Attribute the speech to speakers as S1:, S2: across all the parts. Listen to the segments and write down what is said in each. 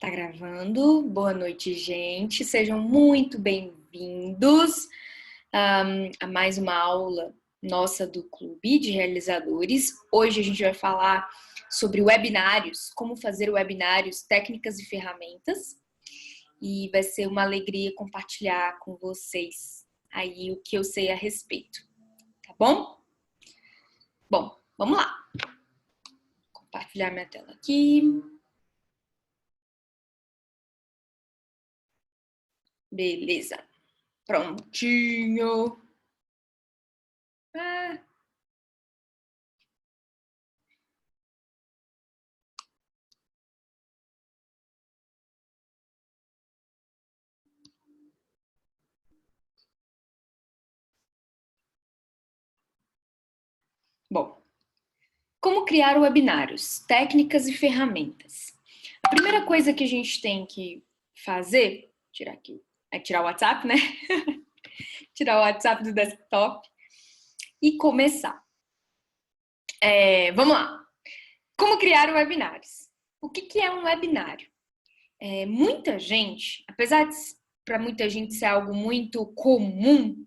S1: Tá gravando. Boa noite, gente. Sejam muito bem-vindos a mais uma aula nossa do Clube de Realizadores. Hoje a gente vai falar sobre webinários, como fazer webinários, técnicas e ferramentas. E vai ser uma alegria compartilhar com vocês aí o que eu sei a respeito, tá bom? Bom, vamos lá. Compartilhar minha tela aqui. Beleza. Prontinho. Bom, como criar webinários? Técnicas e ferramentas. A primeira coisa que a gente tem que fazer, tirar aqui, é tirar o WhatsApp, né? Tirar o WhatsApp do desktop e começar. Vamos lá. Como criar webinários? O que é um webinário? Muita gente, apesar de para muita gente ser algo muito comum,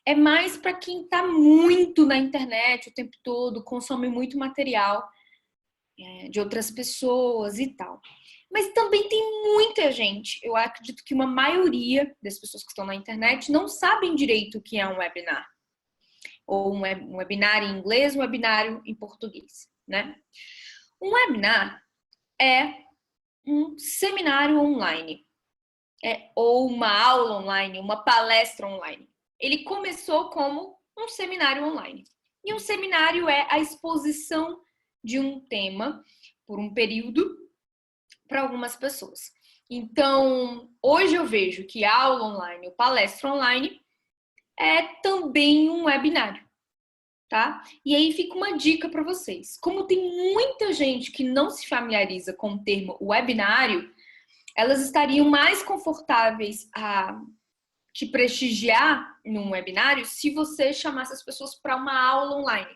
S1: é mais para quem está muito na internet o tempo todo, consome muito material de outras pessoas e tal. Mas também tem muita gente, eu acredito que uma maioria das pessoas que estão na internet não sabem direito o que é um webinar. Ou um webinar em inglês, um webinário em português, né? Um webinar é um seminário online, ou uma aula online, uma palestra online. Ele começou como um seminário online. E um seminário é a exposição de um tema por um período para algumas pessoas. Então, hoje eu vejo que a aula online ou palestra online é também um webinário, tá? E aí fica uma dica para vocês. Como tem muita gente que não se familiariza com o termo webinário, elas estariam mais confortáveis a te prestigiar num webinário se você chamasse as pessoas para uma aula online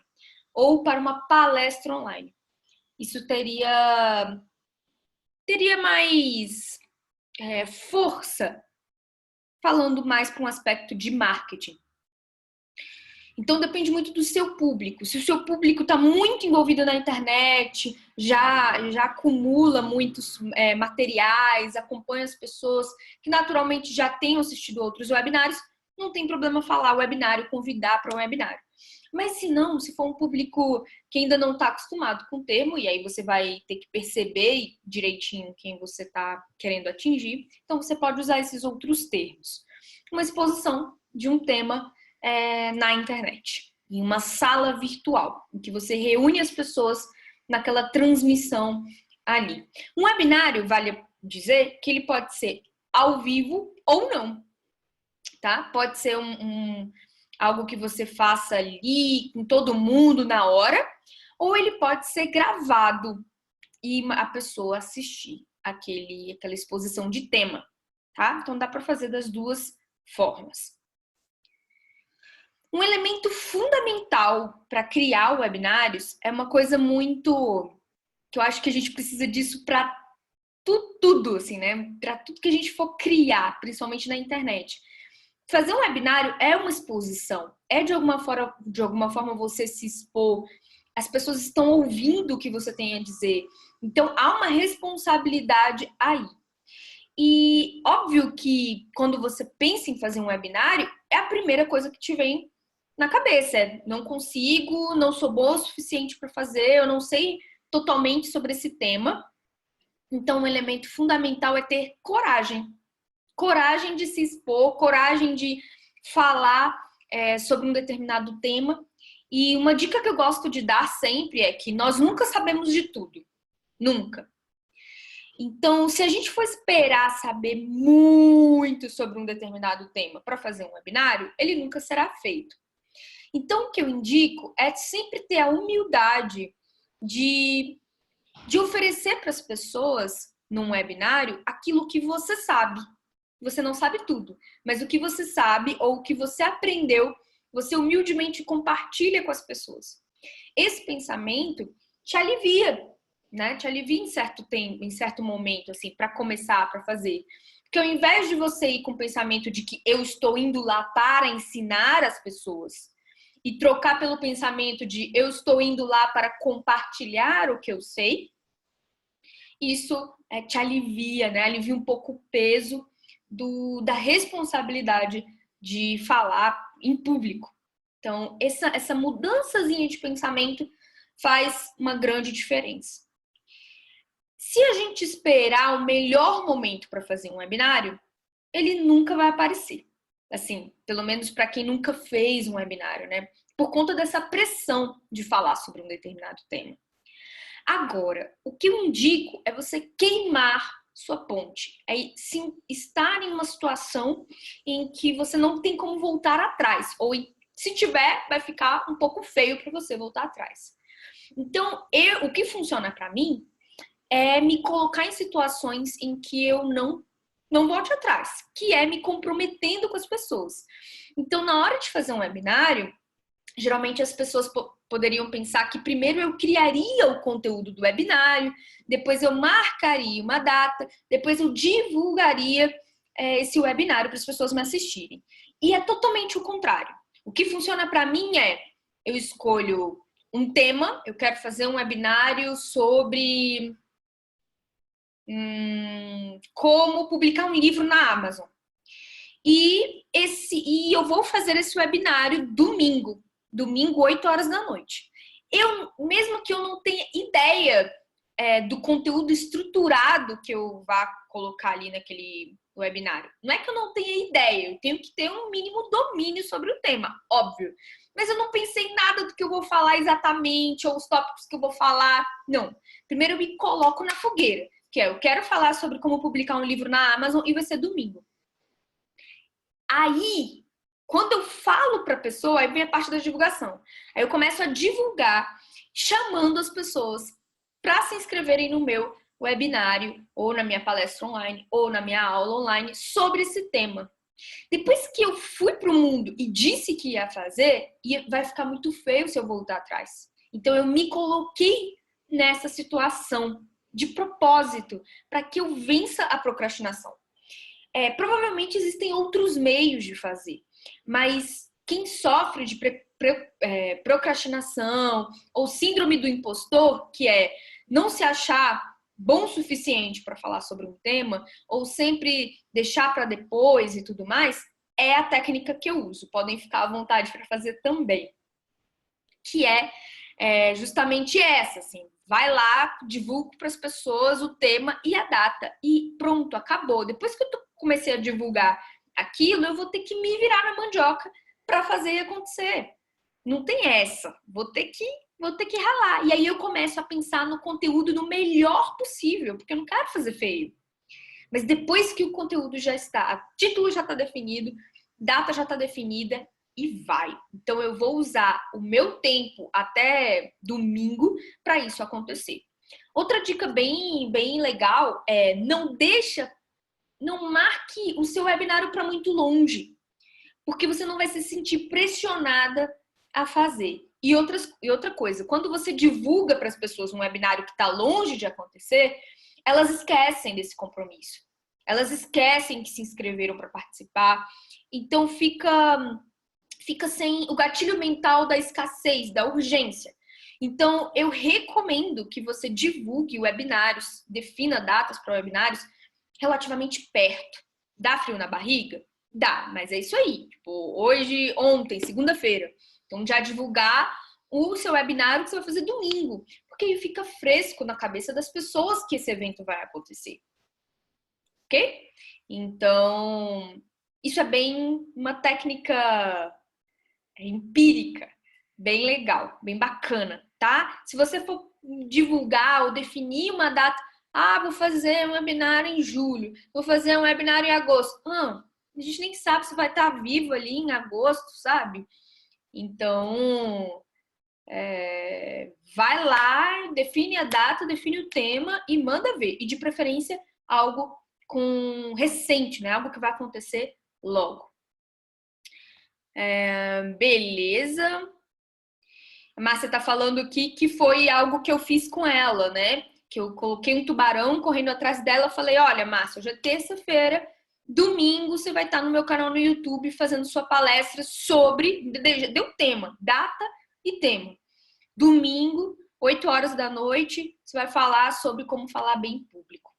S1: ou para uma palestra online. Isso teria mais força, falando mais para um aspecto de marketing. Então depende muito do seu público. Se o seu público está muito envolvido na internet, já acumula muitos materiais, acompanha as pessoas que naturalmente já tenham assistido outros webinários, não tem problema falar webinário, convidar para um webinário. Mas se não, se for um público que ainda não está acostumado com o termo, e aí você vai ter que perceber direitinho quem você está querendo atingir, então você pode usar esses outros termos. Uma exposição de um tema na internet, em uma sala virtual, em que você reúne as pessoas naquela transmissão ali. Um webinário, vale dizer, que ele pode ser ao vivo ou não, tá? Pode ser algo que você faça ali com todo mundo na hora, ou ele pode ser gravado e a pessoa assistir aquela exposição de tema, tá? Então dá para fazer das duas formas. Um elemento fundamental para criar webinários é uma coisa muito que eu acho que a gente precisa disso para tudo, assim, né? Para tudo que a gente for criar, principalmente na internet. Fazer um webinário é uma exposição, de alguma forma você se expor, as pessoas estão ouvindo o que você tem a dizer. Então há uma responsabilidade aí. E óbvio que quando você pensa em fazer um webinário, é a primeira coisa que te vem na cabeça. Não consigo, não sou boa o suficiente para fazer, eu não sei totalmente sobre esse tema. Então, um elemento fundamental é ter coragem. Coragem de se expor, coragem de falar sobre um determinado tema. E uma dica que eu gosto de dar sempre é que nós nunca sabemos de tudo. Nunca. Então, se a gente for esperar saber muito sobre um determinado tema para fazer um webinário, ele nunca será feito. Então, o que eu indico é sempre ter a humildade de oferecer para as pessoas, num webinário, aquilo que você sabe. Você não sabe tudo, mas o que você sabe ou o que você aprendeu, você humildemente compartilha com as pessoas. Esse pensamento te alivia, né? Te alivia em certo tempo, em certo momento, assim, para começar, para fazer. Porque ao invés de você ir com o pensamento de que eu estou indo lá para ensinar as pessoas e trocar pelo pensamento de eu estou indo lá para compartilhar o que eu sei, isso te alivia, né? Alivia um pouco o peso da responsabilidade de falar em público. Então, essa mudançazinha de pensamento faz uma grande diferença. Se a gente esperar o melhor momento para fazer um webinário, ele nunca vai aparecer. Assim, pelo menos para quem nunca fez um webinário, né? Por conta dessa pressão de falar sobre um determinado tema. Agora, o que eu indico é você queimar sua ponte. É sim, estar em uma situação em que você não tem como voltar atrás. Ou se tiver, vai ficar um pouco feio para você voltar atrás. Então, o que funciona para mim é me colocar em situações em que eu não volte atrás, que é me comprometendo com as pessoas. Então, na hora de fazer um webinário, geralmente as pessoas poderiam pensar que primeiro eu criaria o conteúdo do webinário, depois eu marcaria uma data, depois eu divulgaria esse webinário para as pessoas me assistirem. E é totalmente o contrário. O que funciona para mim é, eu escolho um tema, eu quero fazer um webinário sobre como publicar um livro na Amazon. E eu vou fazer esse webinário domingo, 8 horas da noite. Mesmo que eu não tenha ideia do conteúdo estruturado que eu vá colocar ali naquele webinário, não é que eu não tenha ideia, eu tenho que ter um mínimo domínio sobre o tema, óbvio. Mas eu não pensei em nada do que eu vou falar exatamente, ou os tópicos que eu vou falar. Não. Primeiro eu me coloco na fogueira, que é, eu quero falar sobre como publicar um livro na Amazon e vai ser domingo. Aí, quando eu falo para a pessoa, aí vem a parte da divulgação. Aí eu começo a divulgar, chamando as pessoas para se inscreverem no meu webinário, ou na minha palestra online, ou na minha aula online sobre esse tema. Depois que eu fui para o mundo e disse que ia fazer, vai ficar muito feio se eu voltar atrás. Então eu me coloquei nessa situação de propósito para que eu vença a procrastinação. Provavelmente existem outros meios de fazer, mas quem sofre de procrastinação ou síndrome do impostor, que é não se achar bom o suficiente para falar sobre um tema, ou sempre deixar para depois e tudo mais, é a técnica que eu uso. Podem ficar à vontade para fazer também. Que é justamente essa, assim. Vai lá, divulgue para as pessoas o tema e a data. E pronto, acabou. Depois que eu comecei a divulgar aquilo, eu vou ter que me virar na mandioca para fazer acontecer. Não tem essa. Vou ter que ralar. E aí eu começo a pensar no conteúdo no melhor possível, porque eu não quero fazer feio. Mas depois que o conteúdo já está, o título já está definido, data já está definida e vai. Então eu vou usar o meu tempo até domingo para isso acontecer. Outra dica bem legal é não marque o seu webinário para muito longe, porque você não vai se sentir pressionada a fazer. E outra coisa, quando você divulga para as pessoas um webinário que está longe de acontecer, elas esquecem desse compromisso. Elas esquecem que se inscreveram para participar. Então fica sem o gatilho mental da escassez, da urgência. Então eu recomendo que você divulgue webinários, defina datas para webinários relativamente perto. Dá frio na barriga? Dá, mas é isso aí. Tipo, hoje, ontem, segunda-feira. Então, já divulgar o seu webinário que você vai fazer domingo. Porque aí fica fresco na cabeça das pessoas que esse evento vai acontecer. Ok? Então, isso é bem uma técnica empírica, bem legal, bem bacana, tá? Se você for divulgar ou definir uma data, vou fazer um webinário em julho, vou fazer um webinário em agosto. A gente nem sabe se vai estar vivo ali em agosto, sabe? Então, vai lá, define a data, define o tema e manda ver. E de preferência, algo com recente, né? Algo que vai acontecer logo. Beleza. A Márcia tá falando aqui que foi algo que eu fiz com ela, né? que eu coloquei um tubarão correndo atrás dela, eu falei, olha, Márcia, hoje é terça-feira, domingo você vai estar no meu canal no YouTube fazendo sua palestra sobre, deu tema, data e tema. Domingo, 8 horas da noite, você vai falar sobre como falar bem em público.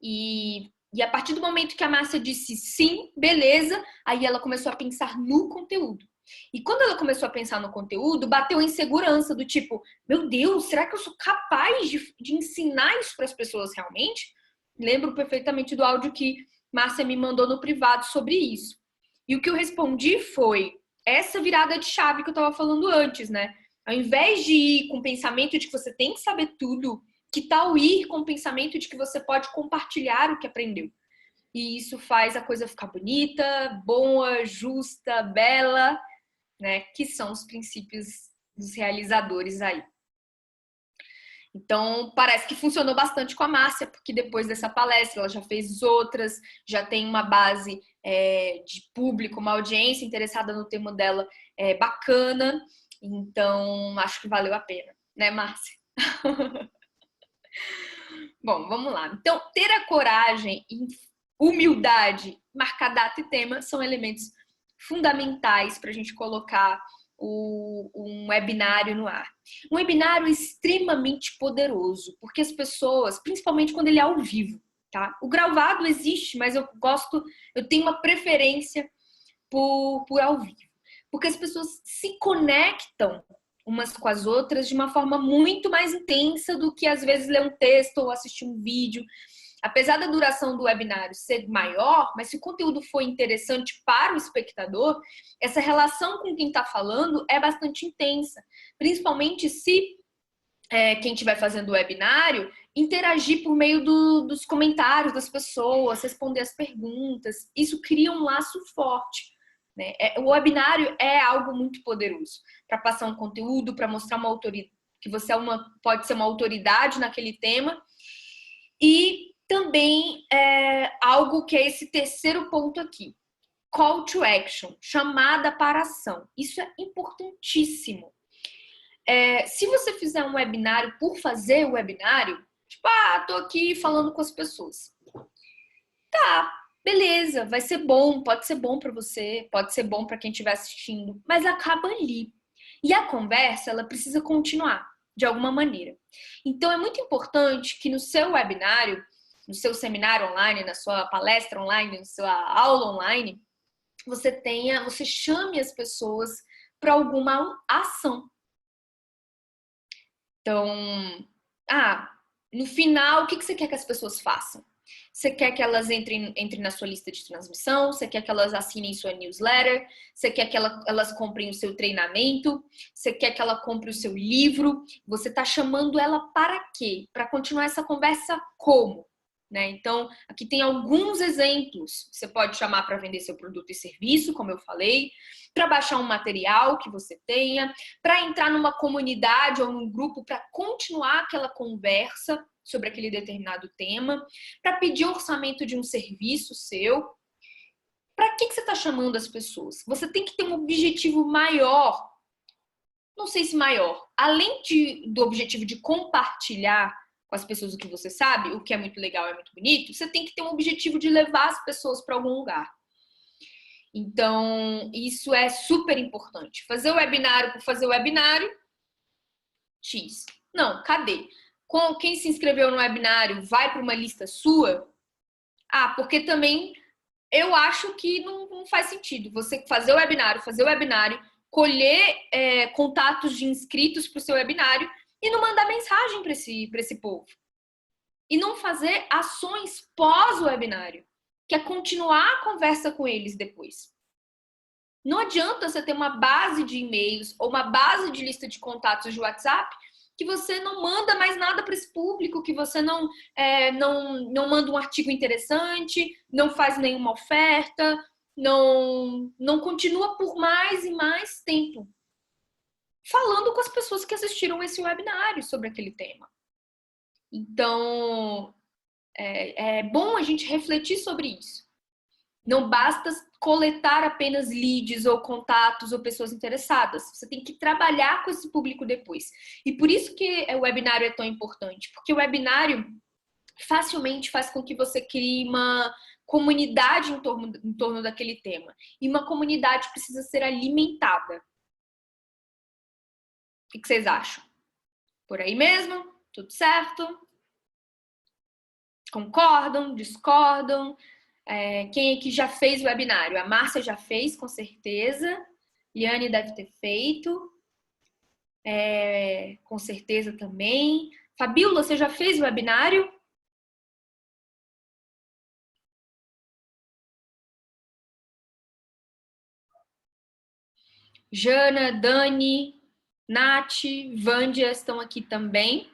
S1: E a partir do momento que a Márcia disse sim, beleza, aí ela começou a pensar no conteúdo. E quando ela começou a pensar no conteúdo, bateu a insegurança do tipo, meu Deus, será que eu sou capaz de ensinar isso para as pessoas realmente? Lembro perfeitamente do áudio que Márcia me mandou no privado sobre isso. E o que eu respondi foi essa virada de chave que eu estava falando antes, né? Ao invés de ir com o pensamento de que você tem que saber tudo, que tal ir com o pensamento de que você pode compartilhar o que aprendeu? E isso faz a coisa ficar bonita, boa, justa, bela, né? Que são os princípios dos realizadores aí. Então, parece que funcionou bastante com a Márcia, porque depois dessa palestra ela já fez outras, já tem uma base de público, uma audiência interessada no tema dela bacana. Então, acho que valeu a pena, né, Márcia? Bom, vamos lá. Então, ter a coragem e humildade, marcar data e tema são elementos fundamentais para a gente colocar um webinário no ar. Um webinário extremamente poderoso, porque as pessoas, principalmente quando ele é ao vivo, tá? O gravado existe, mas eu tenho uma preferência por ao vivo. Porque as pessoas se conectam umas com as outras de uma forma muito mais intensa do que às vezes ler um texto ou assistir um vídeo. Apesar da duração do webinário ser maior, mas se o conteúdo for interessante para o espectador, essa relação com quem está falando é bastante intensa. Principalmente se quem estiver fazendo o webinário interagir por meio dos comentários das pessoas, responder as perguntas. Isso cria um laço forte. Né? O webinário é algo muito poderoso para passar um conteúdo, para mostrar uma autoridade, que você pode ser uma autoridade naquele tema. E também algo que é esse terceiro ponto aqui. Call to action, chamada para ação. Isso é importantíssimo. Se você fizer um webinário por fazer o webinário, tipo, tô aqui falando com as pessoas. Tá, beleza, vai ser bom, pode ser bom para você, pode ser bom para quem estiver assistindo, mas acaba ali. E a conversa, ela precisa continuar, de alguma maneira. Então, é muito importante que no seu webinário, no seu seminário online, na sua palestra online, na sua aula online, você chame as pessoas para alguma ação. Então, no final, o que você quer que as pessoas façam? Você quer que elas entrem na sua lista de transmissão? Você quer que elas assinem sua newsletter? Você quer que elas comprem o seu treinamento? Você quer que ela compre o seu livro? Você está chamando ela para quê? Para continuar essa conversa como? Né? Então, aqui tem alguns exemplos. Você pode chamar para vender seu produto e serviço, como eu falei, para baixar um material que você tenha, para entrar numa comunidade ou num grupo para continuar aquela conversa sobre aquele determinado tema, para pedir orçamento de um serviço seu. Para que você está chamando as pessoas? Você tem que ter um objetivo maior. Não sei se maior. Além do objetivo de compartilhar com as pessoas o que você sabe, o que é muito legal, é muito bonito, você tem que ter um objetivo de levar as pessoas para algum lugar. Então, isso é super importante. Fazer o webinário por fazer o webinário, X. Não, cadê? Quem se inscreveu no webinário vai para uma lista sua? Porque também eu acho que não faz sentido você fazer o webinário, colher contatos de inscritos para o seu webinário e não mandar mensagem para esse povo. E não fazer ações pós-webinário, que é continuar a conversa com eles depois. Não adianta você ter uma base de e-mails ou uma base de lista de contatos de WhatsApp que você não manda mais nada para esse público, que você não manda um artigo interessante, não faz nenhuma oferta, não continua por mais e mais tempo falando com as pessoas que assistiram esse webinário sobre aquele tema. Então, é bom a gente refletir sobre isso. Não basta coletar apenas leads ou contatos ou pessoas interessadas. Você tem que trabalhar com esse público depois. E por isso que o webinário é tão importante, porque o webinário facilmente faz com que você crie uma comunidade em torno daquele tema. E uma comunidade precisa ser alimentada. O que vocês acham? Por aí mesmo? Tudo certo? Concordam? Discordam? Quem aqui já fez o webinário? A Márcia já fez, com certeza. Liane deve ter feito. Com certeza também. Fabíola, você já fez o webinário? Jana, Dani, Nath, Vândia estão aqui também.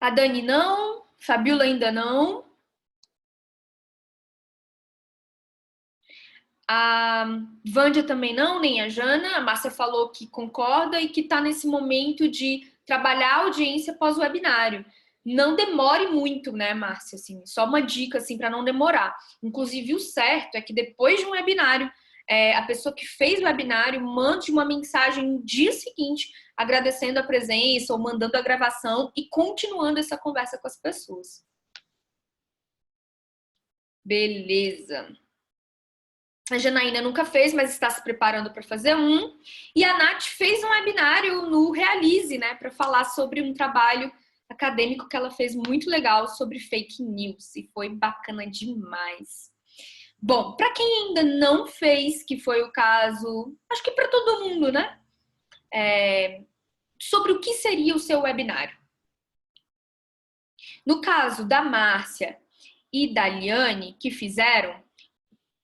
S1: A Dani não, Fabíola ainda não. A Vândia também não, nem a Jana. A Márcia falou que concorda e que está nesse momento de trabalhar a audiência pós-webinário. Não demore muito, né, Márcia? Assim, só uma dica assim, para não demorar. Inclusive, o certo é que depois de um webinário, a pessoa que fez o webinário mande uma mensagem no dia seguinte agradecendo a presença ou mandando a gravação e continuando essa conversa com as pessoas. Beleza. A Janaína nunca fez, mas está se preparando para fazer um. E a Nath fez um webinário no Realize, né, para falar sobre um trabalho acadêmico que ela fez muito legal sobre fake news. E foi bacana demais. Bom, para quem ainda não fez, que foi o caso, acho que para todo mundo, né? Sobre o que seria o seu webinário. No caso da Márcia e da Liane, que fizeram,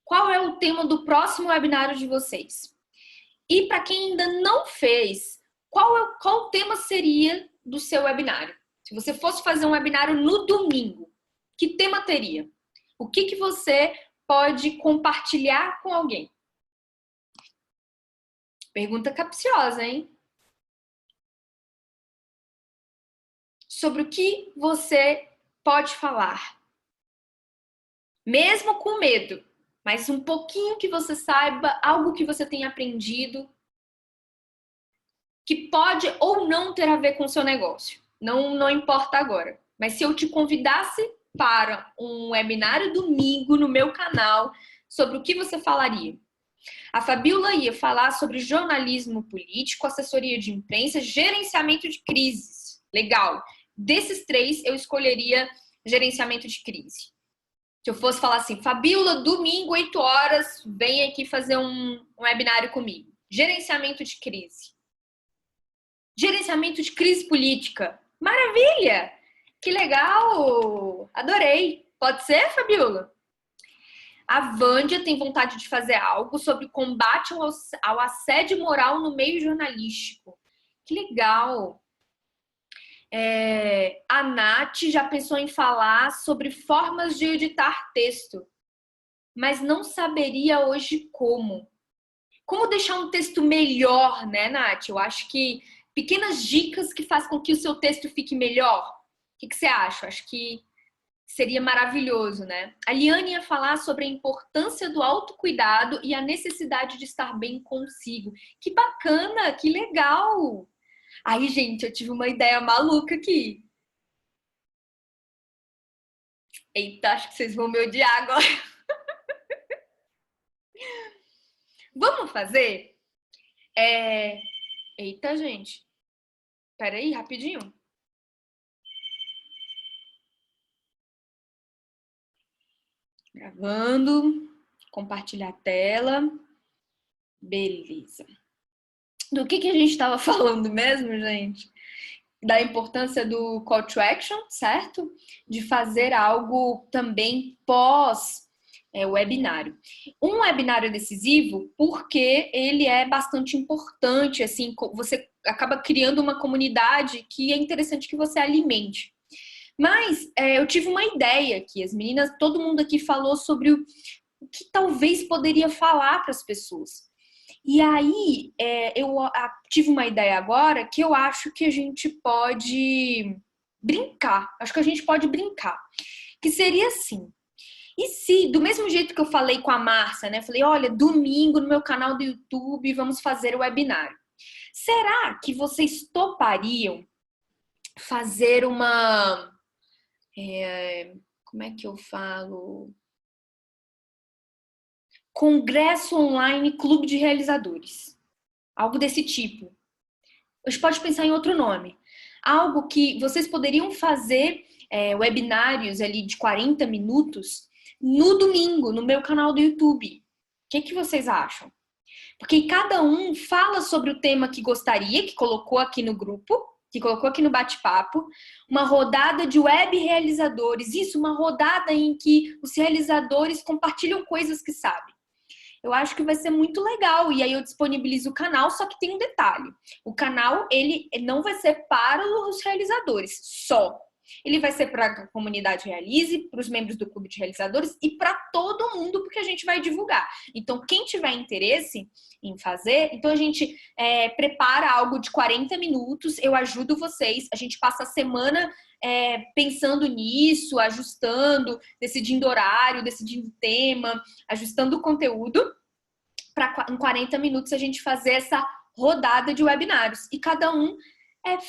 S1: qual é o tema do próximo webinário de vocês? E para quem ainda não fez, qual tema seria do seu webinário? Se você fosse fazer um webinário no domingo, que tema teria? O que você pode compartilhar com alguém? Pergunta capciosa, hein? Sobre o que você pode falar. Mesmo com medo, mas um pouquinho que você saiba, algo que você tenha aprendido, que pode ou não ter a ver com o seu negócio. Não importa agora. Mas se eu te convidasse para um webinário domingo no meu canal, sobre o que você falaria? A Fabíola ia falar sobre jornalismo político, assessoria de imprensa, gerenciamento de crises. Legal. Desses três, eu escolheria gerenciamento de crise. Se eu fosse falar assim, Fabíola, domingo, 8 horas, vem aqui fazer um webinário comigo. Gerenciamento de crise. Gerenciamento de crise política. Maravilha! Que legal! Adorei. Pode ser, Fabíola? A Vândia tem vontade de fazer algo sobre combate ao assédio moral no meio jornalístico. Que legal! A Nath já pensou em falar sobre formas de editar texto, mas não saberia hoje como. Como deixar um texto melhor, né, Nath? Eu acho que pequenas dicas que fazem com que o seu texto fique melhor. O que você acha? Acho que seria maravilhoso, né? A Liane ia falar sobre a importância do autocuidado e a necessidade de estar bem consigo. Que bacana, que legal! Aí, gente, eu tive uma ideia maluca aqui. Eita, acho que vocês vão me odiar agora. Vamos fazer? Eita, gente. Peraí, rapidinho. Gravando. Compartilhar a tela. Beleza. Do que a gente estava falando mesmo, gente? Da importância do call to action, certo? De fazer algo também pós webinário. Um webinário é decisivo porque ele é bastante importante, assim, você acaba criando uma comunidade que é interessante que você alimente. Mas eu tive uma ideia aqui, as meninas, todo mundo aqui falou sobre o que talvez poderia falar para as pessoas. E aí, eu tive uma ideia agora que eu acho que a gente pode brincar. Acho que a gente pode brincar. Que seria assim. E se, do mesmo jeito que eu falei com a Márcia, né? Falei, olha, domingo no meu canal do YouTube vamos fazer o webinário. Será que vocês topariam fazer uma... como é que eu falo? Congresso Online Clube de Realizadores. Algo desse tipo. A gente pode pensar em outro nome. Algo que vocês poderiam fazer webinários ali de 40 minutos no domingo, no meu canal do YouTube. O que vocês acham? Porque cada um fala sobre o tema que gostaria, que colocou aqui no grupo, que colocou aqui no bate-papo, uma rodada de web realizadores. Isso, uma rodada em que os realizadores compartilham coisas que sabem. Eu acho que vai ser muito legal. E aí eu disponibilizo o canal, só que tem um detalhe. O canal, ele não vai ser para os realizadores só. Ele vai ser para a comunidade Realize, para os membros do Clube de Realizadores e para todo mundo, porque a gente vai divulgar. Então, quem tiver interesse em fazer, então a gente prepara algo de 40 minutos, eu ajudo vocês, a gente passa a semana pensando nisso, ajustando, decidindo horário, decidindo tema, ajustando o conteúdo, para em 40 minutos a gente fazer essa rodada de webinários. E cada um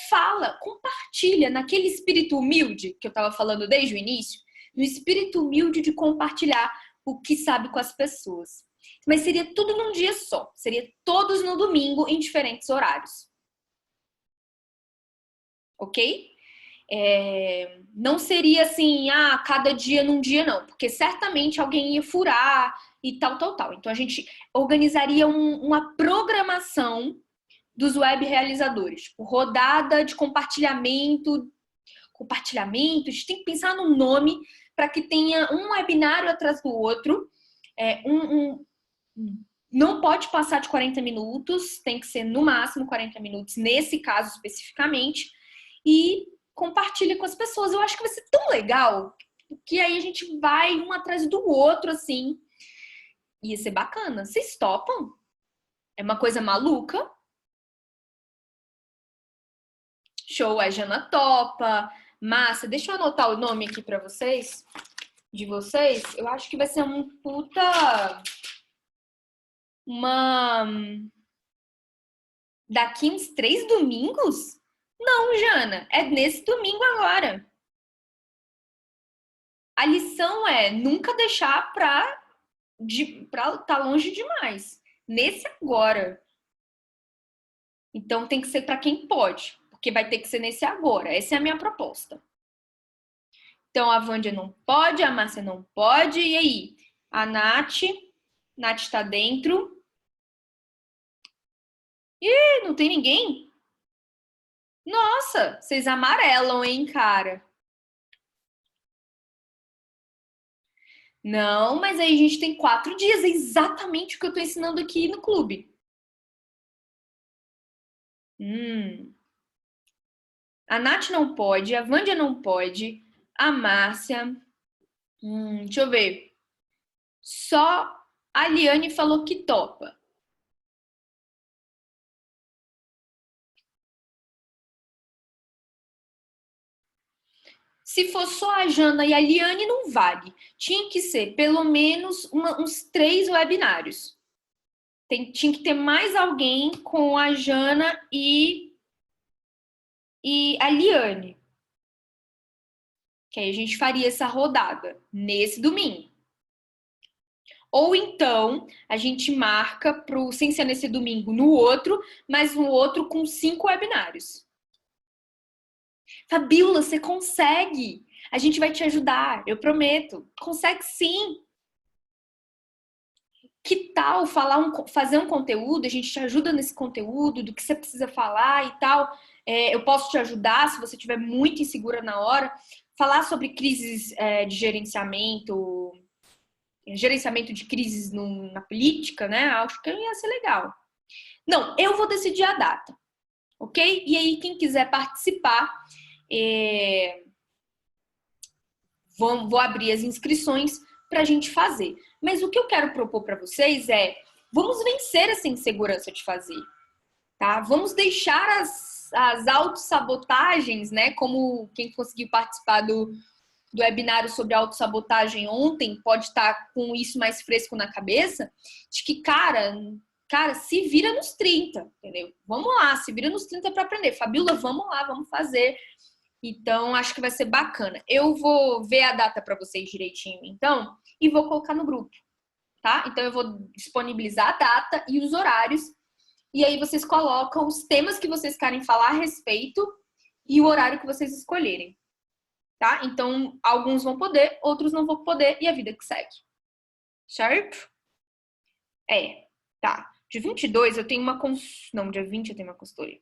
S1: fala, compartilha naquele espírito humilde que eu estava falando desde o início, no espírito humilde de compartilhar o que sabe com as pessoas. Mas seria tudo num dia só, seria todos no domingo em diferentes horários. Ok? Não seria assim, cada dia num dia não, porque certamente alguém ia furar e tal. Então a gente organizaria uma programação dos web realizadores, tipo, rodada de compartilhamento, a gente tem que pensar num nome para que tenha um webinário atrás do outro, não pode passar de 40 minutos, tem que ser no máximo 40 minutos, nesse caso especificamente, e compartilha com as pessoas. Eu acho que vai ser tão legal, que aí a gente vai um atrás do outro, assim, ia ser bacana. Vocês topam? É uma coisa maluca? Show, a Jana topa. Massa, deixa eu anotar o nome aqui pra vocês, de vocês. Eu acho que vai ser daqui uns 3 domingos? Não, Jana, é nesse domingo agora. A lição é nunca deixar pra tá longe demais. Nesse agora. Então tem que ser pra quem pode, porque vai ter que ser nesse agora. Essa é a minha proposta. Então a Wândia não pode, a Márcia não pode. E aí? A Nath tá dentro. Ih, não tem ninguém? Nossa, vocês amarelam, hein, cara? Não, mas aí a gente tem 4 dias. É exatamente o que eu tô ensinando aqui no clube. A Nath não pode, a Wândia não pode, a Márcia. Deixa eu ver. Só a Liane falou que topa. Se for só a Jana e a Liane, não vale. Tinha que ser pelo menos uns 3 webinários. Tinha que ter mais alguém com a Jana e a Liane. Que aí a gente faria essa rodada nesse domingo. Ou então, a gente marca sem ser nesse domingo, no outro, mas no outro com 5 webinários. Fabíola, você consegue! A gente vai te ajudar, eu prometo. Consegue sim! Que tal fazer um conteúdo? A gente te ajuda nesse conteúdo, do que você precisa falar e tal. Eu posso te ajudar se você estiver muito insegura na hora. Falar sobre crises de gerenciamento de crises na política, né? Acho que ia ser legal. Não, eu vou decidir a data, ok? E aí, quem quiser participar, vou abrir as inscrições para a gente fazer. Mas o que eu quero propor para vocês vamos vencer essa insegurança de fazer, tá? Vamos deixar as autossabotagens, né? Como quem conseguiu participar do webinário sobre autossabotagem ontem pode estar com isso mais fresco na cabeça, de que, cara, se vira nos 30, entendeu? Vamos lá, se vira nos 30 para aprender. Fabiola, vamos lá, vamos fazer. Então, acho que vai ser bacana. Eu vou ver a data para vocês direitinho, então, e vou colocar no grupo, tá? Então, eu vou disponibilizar a data e os horários, e aí vocês colocam os temas que vocês querem falar a respeito e o horário que vocês escolherem, tá? Então, alguns vão poder, outros não vão poder, e a vida que segue. Certo? Tá. Dia 22 eu tenho uma Não, dia 20 eu tenho uma consultoria.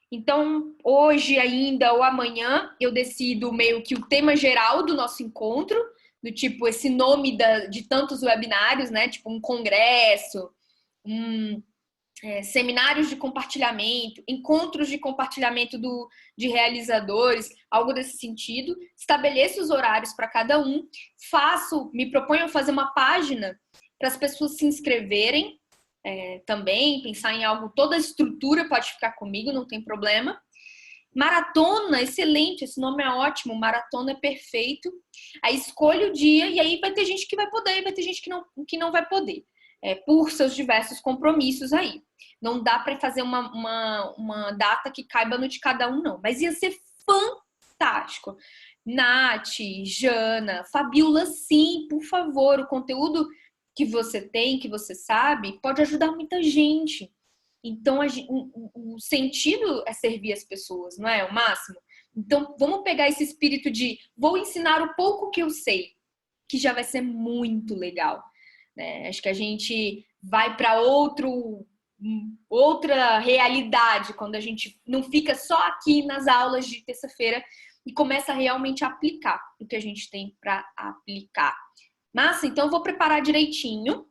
S1: Então, hoje ainda ou amanhã, eu decido meio que o tema geral do nosso encontro, do tipo, esse nome de tantos webinários, né? Tipo, um congresso, seminários de compartilhamento, encontros de compartilhamento de realizadores, algo desse sentido. Estabeleço os horários para cada um, me proponho a fazer uma página para as pessoas se inscreverem, também, pensar em algo, toda a estrutura pode ficar comigo, não tem problema. Maratona, excelente, esse nome é ótimo, maratona é perfeito. Aí escolhe o dia e aí vai ter gente que vai poder e vai ter gente que não vai poder, por seus diversos compromissos aí. Não dá para fazer uma data que caiba no de cada um, não. Mas ia ser fantástico. Nath, Jana, Fabiola, sim, por favor, o conteúdo que você tem, que você sabe, pode ajudar muita gente. Então, o sentido é servir as pessoas, não é? O máximo. Então, vamos pegar esse espírito de vou ensinar o pouco que eu sei, que já vai ser muito legal, né? Acho que a gente vai para outra realidade quando a gente não fica só aqui nas aulas de terça-feira e começa a realmente aplicar o que a gente tem para aplicar. Massa, então eu vou preparar direitinho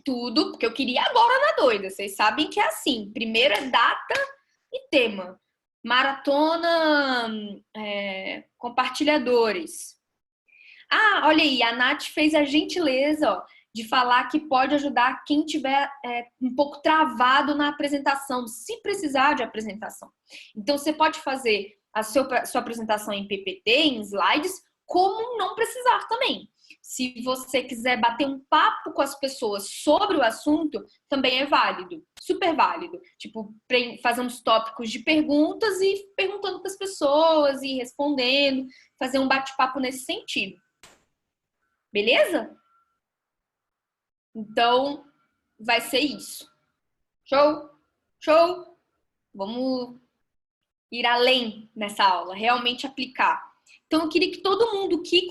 S1: tudo, porque eu queria agora na doida. Vocês sabem que é assim, primeira data e tema. Maratona compartilhadores. Ah, olha aí, a Nath fez a gentileza, ó, de falar que pode ajudar quem tiver um pouco travado na apresentação, se precisar de apresentação. Então, você pode fazer a sua apresentação em PPT, em slides, como não precisar também. Se você quiser bater um papo com as pessoas sobre o assunto, também é válido, super válido. Tipo, fazer uns tópicos de perguntas e perguntando para as pessoas e respondendo, fazer um bate-papo nesse sentido. Beleza? Então, vai ser isso. Show? Show? Vamos ir além nessa aula, realmente aplicar. Então, eu queria que todo mundo que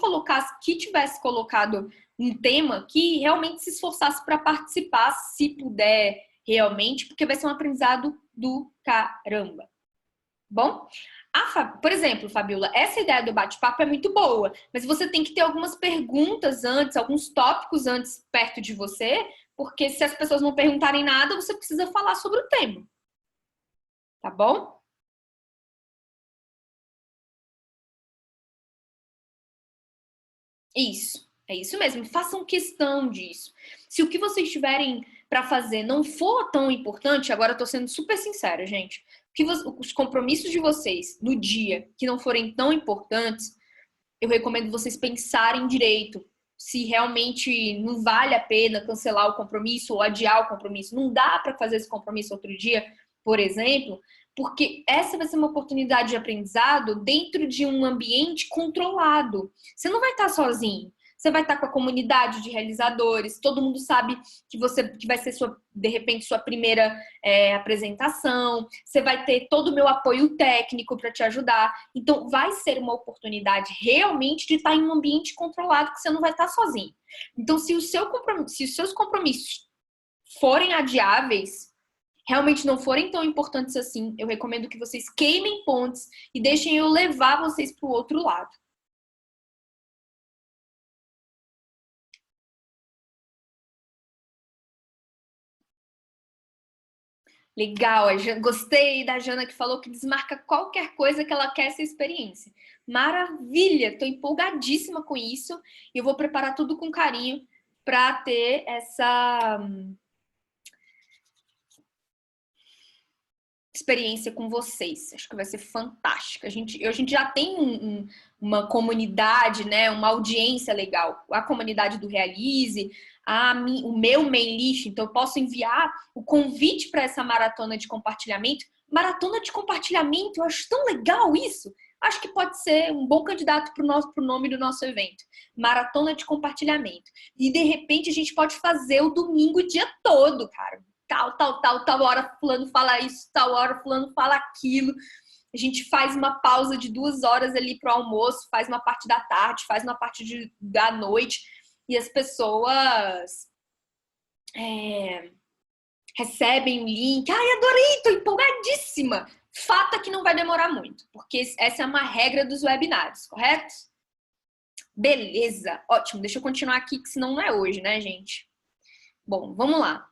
S1: tivesse colocado um tema, que realmente se esforçasse para participar, se puder realmente, porque vai ser um aprendizado do caramba. Bom? Por exemplo, Fabiola, essa ideia do bate-papo é muito boa, mas você tem que ter algumas perguntas antes, alguns tópicos antes perto de você, porque se as pessoas não perguntarem nada, você precisa falar sobre o tema. Tá bom? Isso, é isso mesmo. Façam questão disso. Se o que vocês tiverem para fazer não for tão importante, agora eu tô sendo super sincera, gente. Os compromissos de vocês no dia que não forem tão importantes, eu recomendo vocês pensarem direito se realmente não vale a pena cancelar o compromisso ou adiar o compromisso. Não dá para fazer esse compromisso outro dia, por exemplo, porque essa vai ser uma oportunidade de aprendizado dentro de um ambiente controlado. Você não vai estar sozinho. Você vai estar com a comunidade de realizadores, todo mundo sabe que vai ser de repente sua primeira apresentação, você vai ter todo o meu apoio técnico para te ajudar. Então, vai ser uma oportunidade realmente de estar em um ambiente controlado, que você não vai estar sozinho. Então, se os seus compromissos forem adiáveis, realmente não forem tão importantes assim, eu recomendo que vocês queimem pontes e deixem eu levar vocês para o outro lado. Legal, gostei da Jana que falou que desmarca qualquer coisa que ela quer essa experiência. Maravilha, estou empolgadíssima com isso e eu vou preparar tudo com carinho para ter experiência com vocês. Acho que vai ser fantástico. A gente já tem uma comunidade, né? Uma audiência legal. A comunidade do Realize, o meu mail list. Então, eu posso enviar o convite para essa maratona de compartilhamento. Maratona de compartilhamento, eu acho tão legal isso. Acho que pode ser um bom candidato para o nome do nosso evento. Maratona de compartilhamento. E, de repente, a gente pode fazer o domingo o dia todo, cara. Tal hora fulano fala isso, tal hora fulano fala aquilo. A gente faz uma pausa de 2 horas ali pro almoço, faz uma parte da tarde, faz uma parte da noite. E as pessoas recebem o link. Ai, adorei, tô empolgadíssima. Fato é que não vai demorar muito, porque essa é uma regra dos webinários, correto? Beleza, ótimo. Deixa eu continuar aqui, que senão não é hoje, né, gente? Bom, vamos lá.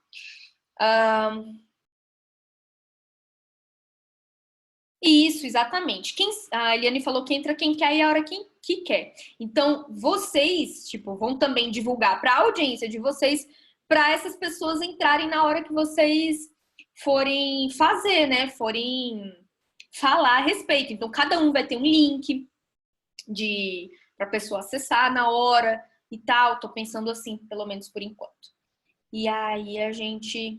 S1: Isso, exatamente. A Eliane falou que entra quem quer e a hora que quer. Então, vocês, vão também divulgar para a audiência de vocês, para essas pessoas entrarem na hora que vocês forem fazer, né? Forem falar a respeito. Então, cada um vai ter um link para a pessoa acessar na hora e tal. Tô pensando assim, pelo menos por enquanto. E aí a gente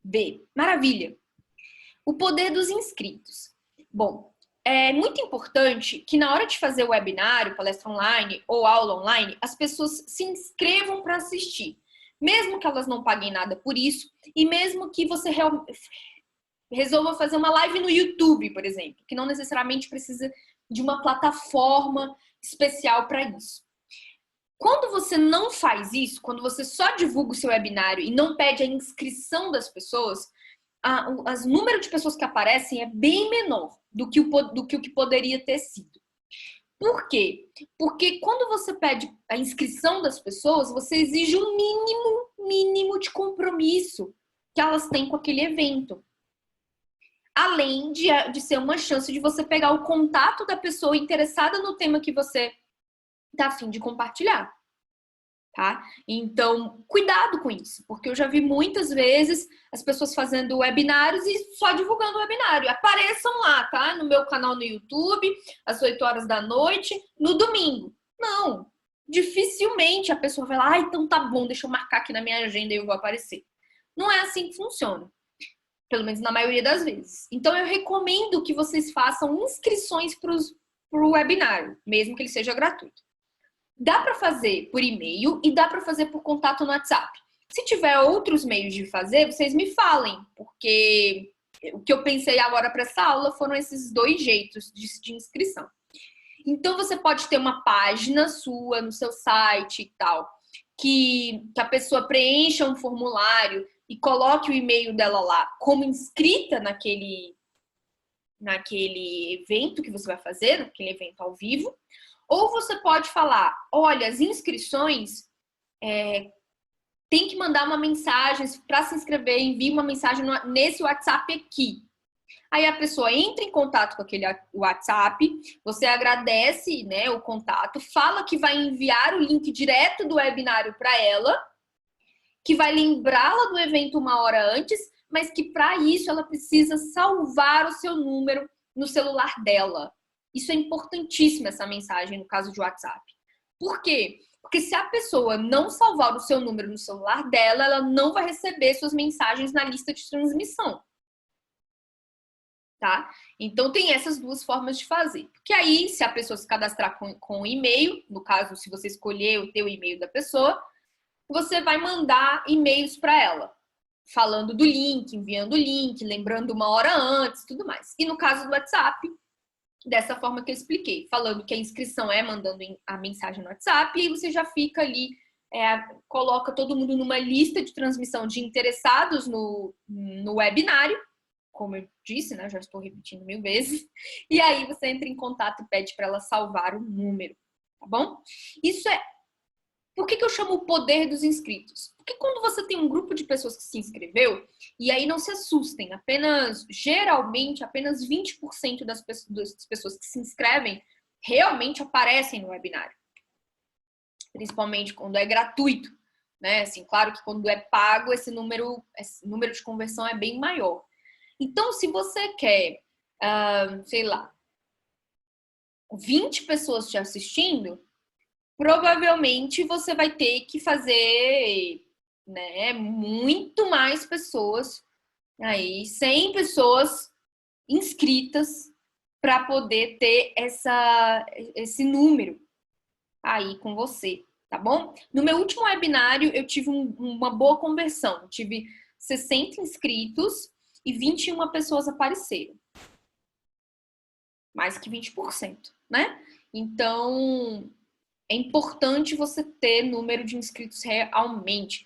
S1: vê. Maravilha! O poder dos inscritos. Bom, é muito importante que na hora de fazer o webinário, palestra online ou aula online, as pessoas se inscrevam para assistir. Mesmo que elas não paguem nada por isso, e mesmo que você resolva fazer uma live no YouTube, por exemplo, que não necessariamente precisa de uma plataforma especial para isso. Quando você não faz isso, quando você só divulga o seu webinário e não pede a inscrição das pessoas, o número de pessoas que aparecem é bem menor do que o que poderia ter sido. Por quê? Porque quando você pede a inscrição das pessoas, você exige um mínimo de compromisso que elas têm com aquele evento. Além de ser uma chance de você pegar o contato da pessoa interessada no tema que você está a fim de compartilhar. Tá? Então, cuidado com isso, porque eu já vi muitas vezes as pessoas fazendo webinários e só divulgando o webinário. Apareçam lá, tá? No meu canal no YouTube, às 8 horas da noite, no domingo. Não, dificilmente a pessoa vai lá, então tá bom, deixa eu marcar aqui na minha agenda e eu vou aparecer. Não é assim que funciona, pelo menos na maioria das vezes. Então, eu recomendo que vocês façam inscrições para o webinário, mesmo que ele seja gratuito. Dá para fazer por e-mail e dá para fazer por contato no WhatsApp. Se tiver outros meios de fazer, vocês me falem, porque o que eu pensei agora para essa aula foram esses 2 jeitos de inscrição. Então, você pode ter uma página sua no seu site e tal, que a pessoa preencha um formulário e coloque o e-mail dela lá como inscrita naquele evento que você vai fazer, naquele evento ao vivo. Ou você pode falar, olha, as inscrições tem que mandar uma mensagem, para se inscrever, envie uma mensagem nesse WhatsApp aqui. Aí a pessoa entra em contato com aquele WhatsApp, você agradece, né, o contato, fala que vai enviar o link direto do webinário para ela, que vai lembrá-la do evento 1 hora antes, mas que para isso ela precisa salvar o seu número no celular dela. Isso é importantíssimo, essa mensagem, no caso de WhatsApp. Por quê? Porque se a pessoa não salvar o seu número no celular dela, ela não vai receber suas mensagens na lista de transmissão. Tá? Então, tem essas 2 formas de fazer. Porque aí, se a pessoa se cadastrar com o e-mail, no caso, se você escolher o teu e-mail da pessoa, você vai mandar e-mails para ela, falando do link, enviando o link, lembrando 1 hora antes, tudo mais. E no caso do WhatsApp, dessa forma que eu expliquei, falando que a inscrição é mandando a mensagem no WhatsApp, e aí você já fica ali, coloca todo mundo numa lista de transmissão de interessados no webinário, como eu disse, né? Já estou repetindo 1000 vezes. E aí você entra em contato e pede para ela salvar o número, tá bom? Isso é... Por que eu chamo o poder dos inscritos? Porque quando você tem um grupo de pessoas que se inscreveu, e aí não se assustem, geralmente, apenas 20% das pessoas que se inscrevem realmente aparecem no webinário. Principalmente quando é gratuito, né? Assim, claro que quando é pago, esse número de conversão é bem maior. Então, se você quer, sei lá, 20 pessoas te assistindo, provavelmente você vai ter que fazer, né, muito mais pessoas, aí 100 pessoas inscritas para poder ter esse número aí com você, tá bom? No meu último webinário, eu tive uma boa conversão. Eu tive 60 inscritos e 21 pessoas apareceram. Mais que 20%, né? Então, é importante você ter número de inscritos realmente.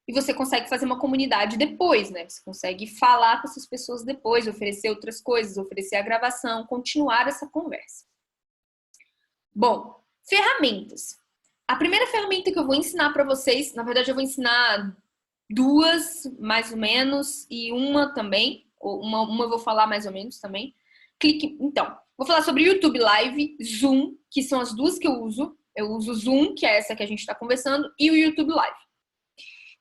S1: E você consegue fazer uma comunidade depois, né? Você consegue falar com essas pessoas depois, oferecer outras coisas, oferecer a gravação, continuar essa conversa. Bom, ferramentas. A primeira ferramenta que eu vou ensinar para vocês, na verdade eu vou ensinar duas, mais ou menos, e uma também. Uma eu vou falar mais ou menos também. Então, vou falar sobre YouTube Live, Zoom, que são as duas que eu uso. Eu uso o Zoom, que é essa que a gente está conversando, e o YouTube Live.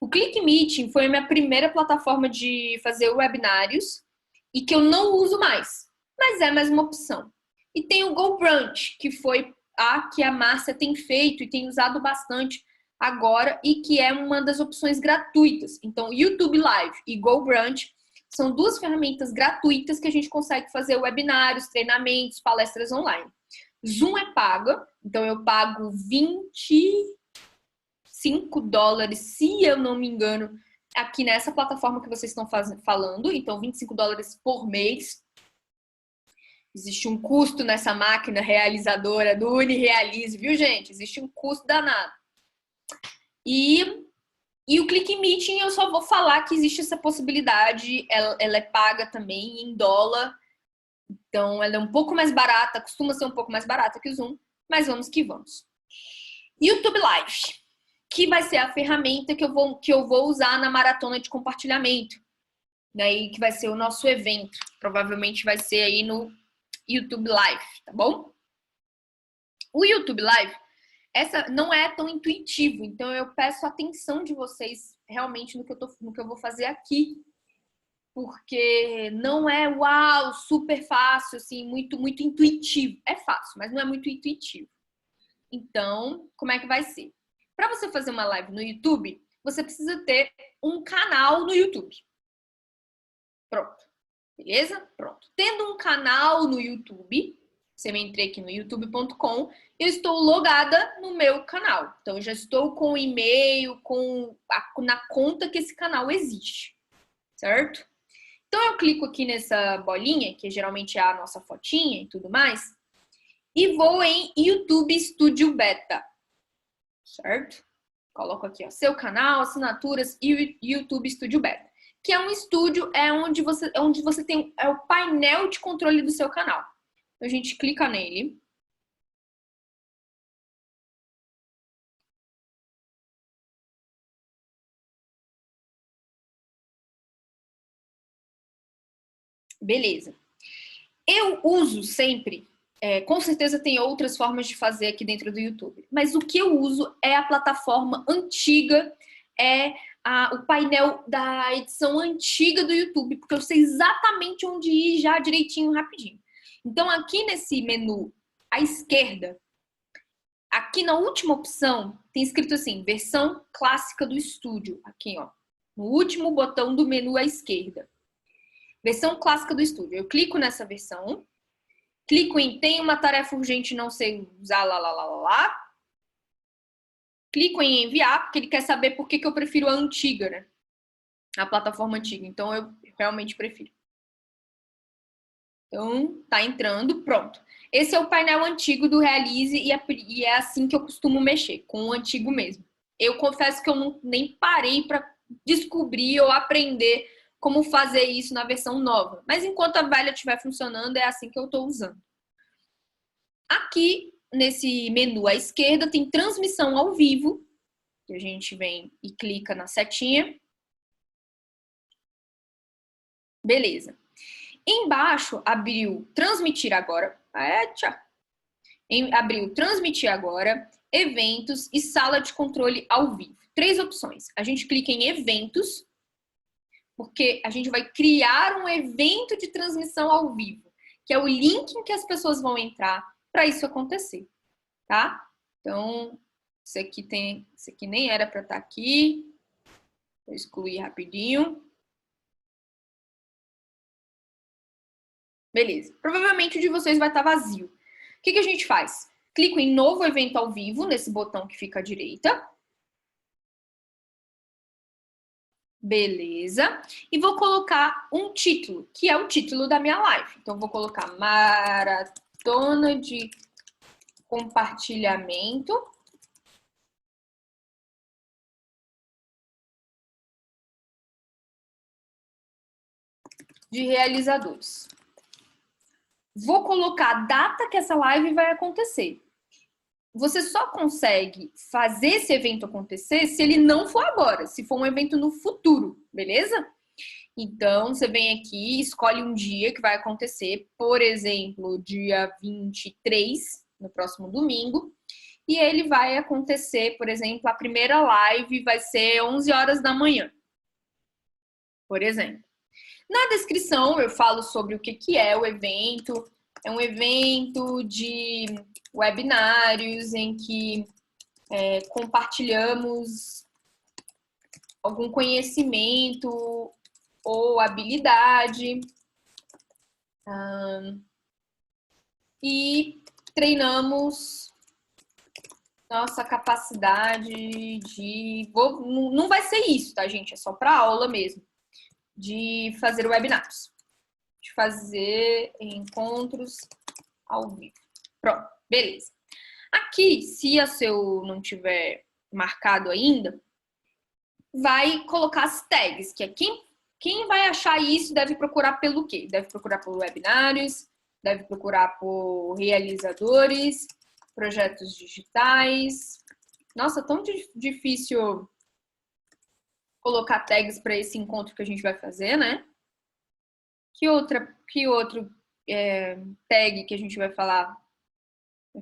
S1: O Click Meeting foi a minha primeira plataforma de fazer webinários e que eu não uso mais, mas é mais uma opção. E tem o GoBrunch, que foi a que a Márcia tem feito e tem usado bastante agora e que é uma das opções gratuitas. Então, YouTube Live e GoBrunch são duas ferramentas gratuitas que a gente consegue fazer webinários, treinamentos, palestras online. Zoom é paga, então eu pago $25, se eu não me engano, aqui nessa plataforma que vocês estão falando. Então, $25 por mês. Existe um custo nessa máquina realizadora do Unirealize, viu, gente? Existe um custo danado. E o Click Meeting, eu só vou falar que existe essa possibilidade. Ela é paga também em dólar. Então, ela é um pouco mais barata, costuma ser um pouco mais barata que o Zoom, mas vamos que vamos. YouTube Live, que vai ser a ferramenta que eu vou usar na maratona de compartilhamento. Daí que vai ser o nosso evento. Provavelmente vai ser aí no YouTube Live, tá bom? O YouTube Live, essa não é tão intuitivo, então eu peço a atenção de vocês realmente no que eu vou fazer aqui. Porque não é uau, super fácil, assim, muito intuitivo. É fácil, mas não é muito intuitivo. Então, como é que vai ser? Para você fazer uma live no YouTube, você precisa ter um canal no YouTube. Pronto. Beleza? Pronto. Tendo um canal no YouTube, você me entrei aqui no youtube.com, eu estou logada no meu canal. Então, eu já estou com o e-mail, na conta que esse canal existe. Certo? Então, eu clico aqui nessa bolinha, que geralmente é a nossa fotinha e tudo mais, e vou em YouTube Studio Beta, certo? Coloco aqui, ó, seu canal, assinaturas e YouTube Studio Beta, que é um estúdio, onde você tem o painel de controle do seu canal. Então, a gente clica nele. Beleza. Eu uso sempre, com certeza tem outras formas de fazer aqui dentro do YouTube, mas o que eu uso é a plataforma antiga, o painel da edição antiga do YouTube, porque eu sei exatamente onde ir já direitinho, rapidinho. Então, aqui nesse menu à esquerda, aqui na última opção, tem escrito assim, versão clássica do estúdio. Aqui, ó, no último botão do menu à esquerda. Versão clássica do estúdio. Eu clico nessa versão, clico em tem uma tarefa urgente, não sei usar, lá. Clico em enviar, porque ele quer saber por que eu prefiro a antiga, né? A plataforma antiga. Então, eu realmente prefiro. Então, tá entrando, pronto. Esse é o painel antigo do Realize e é assim que eu costumo mexer, com o antigo mesmo. Eu confesso que eu nem parei para descobrir ou aprender como fazer isso na versão nova. Mas enquanto a velha estiver funcionando, é assim que eu estou usando. Aqui, nesse menu à esquerda, tem transmissão ao vivo, que a gente vem e clica na setinha. Beleza. Embaixo, abriu transmitir agora. Abriu transmitir agora, eventos e sala de controle ao vivo. 3 opções. A gente clica em eventos. porque a gente vai criar um evento de transmissão ao vivo, que é o link em que as pessoas vão entrar para isso acontecer, tá? Então, isso aqui nem era para estar aqui. Vou excluir rapidinho. Beleza. Provavelmente o de vocês vai estar vazio. O que a gente faz? Clico em novo evento ao vivo, nesse botão que fica à direita. Beleza. E vou colocar um título, que é o título da minha live. Então, vou colocar Maratona de Compartilhamento de Realizadores. Vou colocar a data que essa live vai acontecer. Você só consegue fazer esse evento acontecer se ele não for agora, se for um evento no futuro, beleza? Então, você vem aqui, escolhe um dia que vai acontecer, por exemplo, dia 23, no próximo domingo, e ele vai acontecer, por exemplo, a primeira live vai ser 11 horas da manhã, por exemplo. Na descrição eu falo sobre o que é o evento. É um evento de webinários em que compartilhamos algum conhecimento ou habilidade e treinamos nossa capacidade de... Não vai ser isso, tá, gente? É só para aula mesmo. De fazer webinars. De fazer encontros ao vivo. Pronto, beleza. Aqui, se a seu não tiver marcado ainda, vai colocar as tags, que é quem vai achar isso deve procurar pelo quê? Deve procurar por webinários, deve procurar por realizadores, projetos digitais. Nossa, tão difícil colocar tags para esse encontro que a gente vai fazer, né? Que outro tag que a gente vai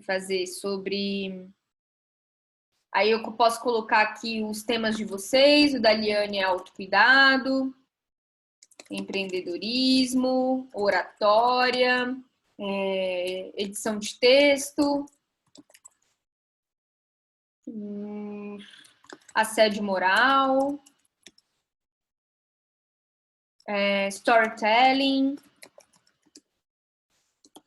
S1: fazer sobre... Aí eu posso colocar aqui os temas de vocês, o da Liane é autocuidado, empreendedorismo, oratória, edição de texto, assédio moral, storytelling.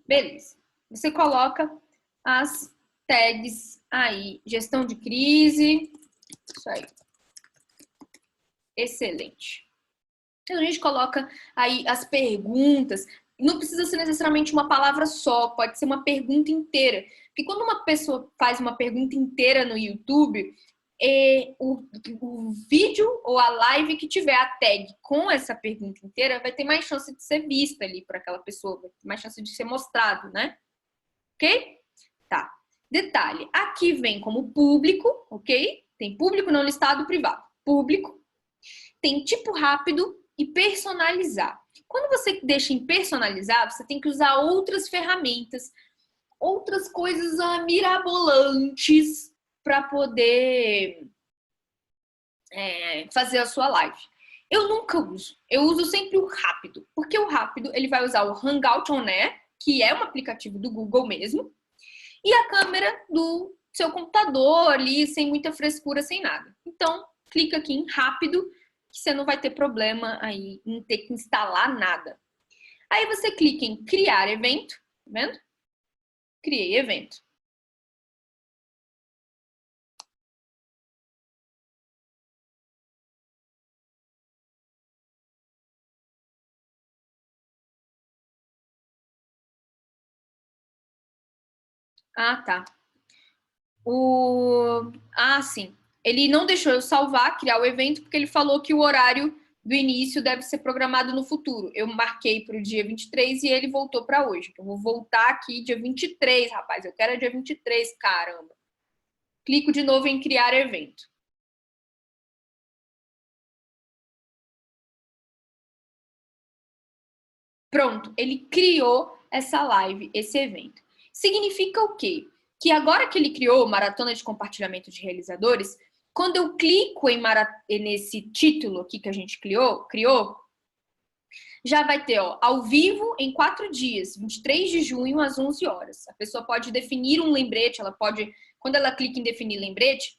S1: Beleza. Você coloca as tags aí. Gestão de crise. Isso aí. Excelente. Então, a gente coloca aí as perguntas. Não precisa ser necessariamente uma palavra só, pode ser uma pergunta inteira. Porque quando uma pessoa faz uma pergunta inteira no YouTube, o vídeo ou a live que tiver a tag com essa pergunta inteira vai ter mais chance de ser vista ali por aquela pessoa, vai ter mais chance de ser mostrado, né? Ok? Tá. Detalhe, aqui vem como público, ok? Tem público não listado, privado. Público. Tem tipo rápido e personalizar. Quando você deixa em personalizar, você tem que usar outras ferramentas, outras coisas mirabolantes para poder fazer a sua live. Eu nunca uso. Eu uso sempre o rápido, porque o rápido ele vai usar o Hangout On Air, que é um aplicativo do Google mesmo, e a câmera do seu computador ali, sem muita frescura, sem nada. Então, clica aqui em rápido, que você não vai ter problema aí em ter que instalar nada. Aí você clica em criar evento, tá vendo? Criei evento. Ah, tá. Sim. Ele não deixou eu salvar, criar o evento, porque ele falou que o horário do início deve ser programado no futuro. Eu marquei para o dia 23 e ele voltou para hoje. Eu vou voltar aqui dia 23, rapaz. Eu quero dia 23, caramba. Clico de novo em criar evento. Pronto, ele criou essa live, esse evento. Significa o quê? Que agora que ele criou Maratona de Compartilhamento de Realizadores, Quando eu clico nesse título aqui que a gente criou, já vai ter, ó, ao vivo em 4 dias, 23 de junho às 11 horas. A pessoa pode definir um lembrete, ela pode, quando ela clica em definir lembrete,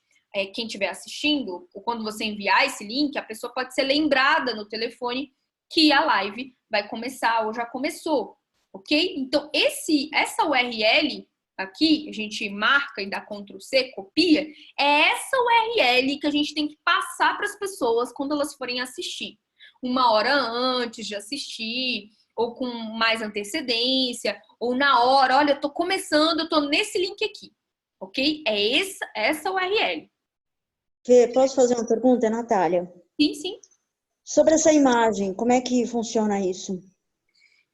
S1: quem estiver assistindo, ou quando você enviar esse link, a pessoa pode ser lembrada no telefone que a live vai começar ou já começou, ok? Então, essa URL aqui, a gente marca e dá Ctrl+C, copia, é essa URL que a gente tem que passar para as pessoas quando elas forem assistir. 1 hora antes de assistir, ou com mais antecedência, ou na hora, olha, eu tô começando, eu tô nesse link aqui, ok? É essa URL.
S2: Fê, posso fazer uma pergunta, Natália?
S1: Sim, sim.
S2: Sobre essa imagem, como é que funciona isso?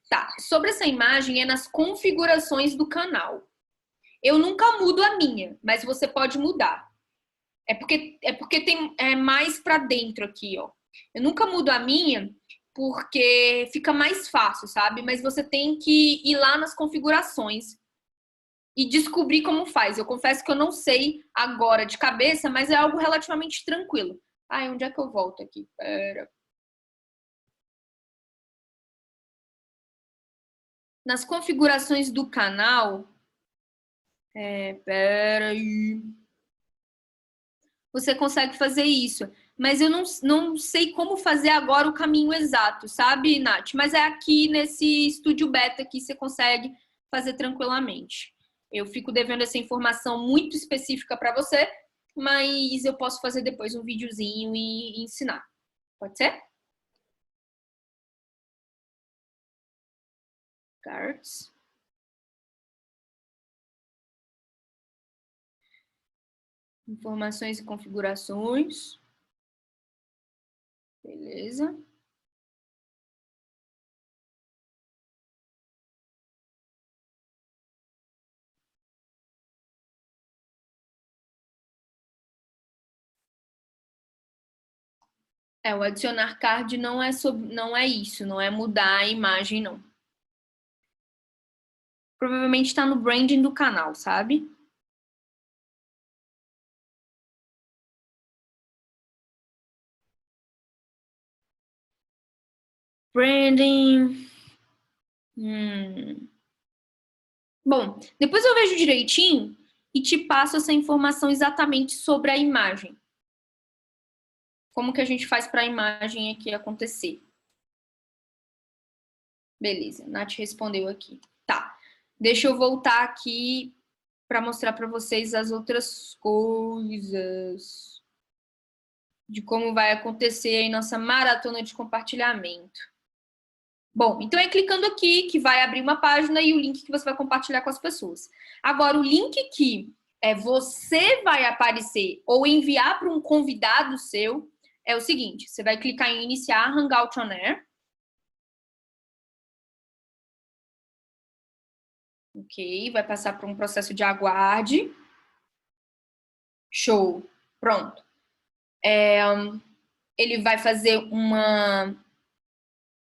S1: Tá, sobre essa imagem é nas configurações do canal. Eu nunca mudo a minha, mas você pode mudar. É porque tem mais para dentro aqui, ó. Eu nunca mudo a minha porque fica mais fácil, sabe? Mas você tem que ir lá nas configurações e descobrir como faz. Eu confesso que eu não sei agora de cabeça, mas é algo relativamente tranquilo. Ai, onde é que eu volto aqui? Pera. Nas configurações do canal, pera aí. Você consegue fazer isso. Mas eu não sei como fazer agora o caminho exato, sabe, Nath? Mas é aqui nesse estúdio beta que você consegue fazer tranquilamente. Eu fico devendo essa informação muito específica para você, mas eu posso fazer depois um videozinho e ensinar. Pode ser? Cards. Informações e configurações. Beleza. O adicionar card não é isso, não é mudar a imagem, não. Provavelmente está no branding do canal, sabe? Branding. Bom, depois eu vejo direitinho e te passo essa informação exatamente sobre a imagem. Como que a gente faz para a imagem aqui acontecer. Beleza, Nath respondeu aqui. Tá, deixa eu voltar aqui para mostrar para vocês as outras coisas de como vai acontecer aí nossa maratona de compartilhamento. Bom, então é clicando aqui que vai abrir uma página e o link que você vai compartilhar com as pessoas. Agora, o link que você vai aparecer ou enviar para um convidado seu é o seguinte, você vai clicar em iniciar Hangout on Air. Ok, vai passar por um processo de aguarde. Show, pronto. Ele vai fazer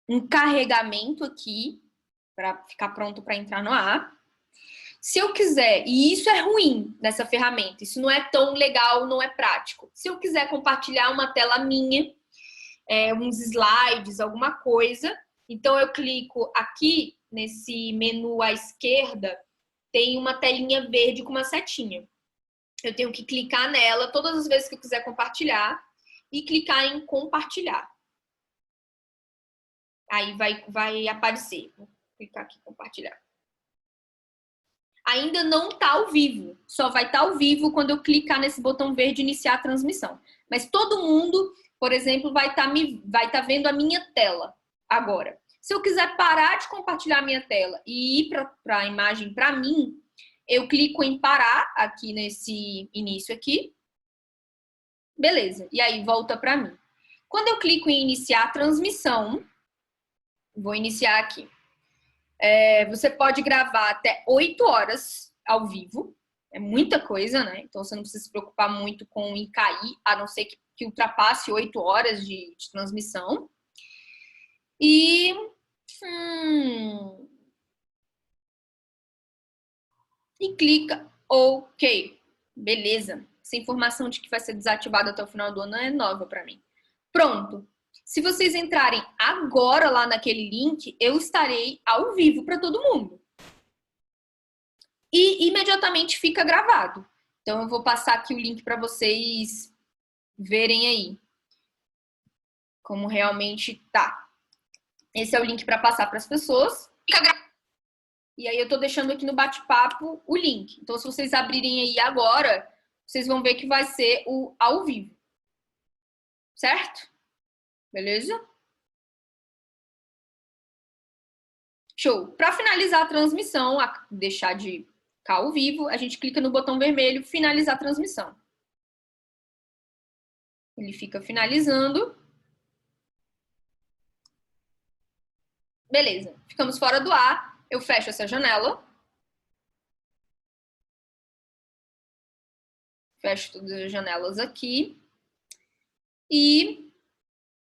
S1: um carregamento aqui para ficar pronto para entrar no ar. Se eu quiser, e isso é ruim nessa ferramenta, isso não é tão legal, não é prático. Se eu quiser compartilhar uma tela minha, uns slides, alguma coisa, então eu clico aqui nesse menu à esquerda, tem uma telinha verde com uma setinha. Eu tenho que clicar nela todas as vezes que eu quiser compartilhar e clicar em compartilhar. Aí vai aparecer. Vou clicar aqui em compartilhar. Ainda não está ao vivo. Só vai estar ao vivo quando eu clicar nesse botão verde iniciar a transmissão. Mas todo mundo, por exemplo, vai estar vendo a minha tela agora. Se eu quiser parar de compartilhar a minha tela e ir para a imagem para mim, eu clico em parar aqui nesse início aqui. Beleza. E aí volta para mim. Quando eu clico em iniciar a transmissão, vou iniciar aqui. Você pode gravar até 8 horas ao vivo. É muita coisa, né? Então você não precisa se preocupar muito com em cair, a não ser que ultrapasse 8 horas de transmissão. E clica OK. Beleza. Essa informação de que vai ser desativado até o final do ano é nova para mim. Pronto. Se vocês entrarem agora lá naquele link, eu estarei ao vivo para todo mundo. E imediatamente fica gravado. Então eu vou passar aqui o link para vocês verem aí como realmente tá. Esse é o link para passar para as pessoas. E aí eu tô deixando aqui no bate-papo o link. Então se vocês abrirem aí agora, vocês vão ver que vai ser o ao vivo. Certo? Beleza? Show. Para finalizar a transmissão, deixar de ficar ao vivo, a gente clica no botão vermelho, finalizar a transmissão. Ele fica finalizando. Beleza. Ficamos fora do ar. Eu fecho essa janela. Fecho todas as janelas aqui. E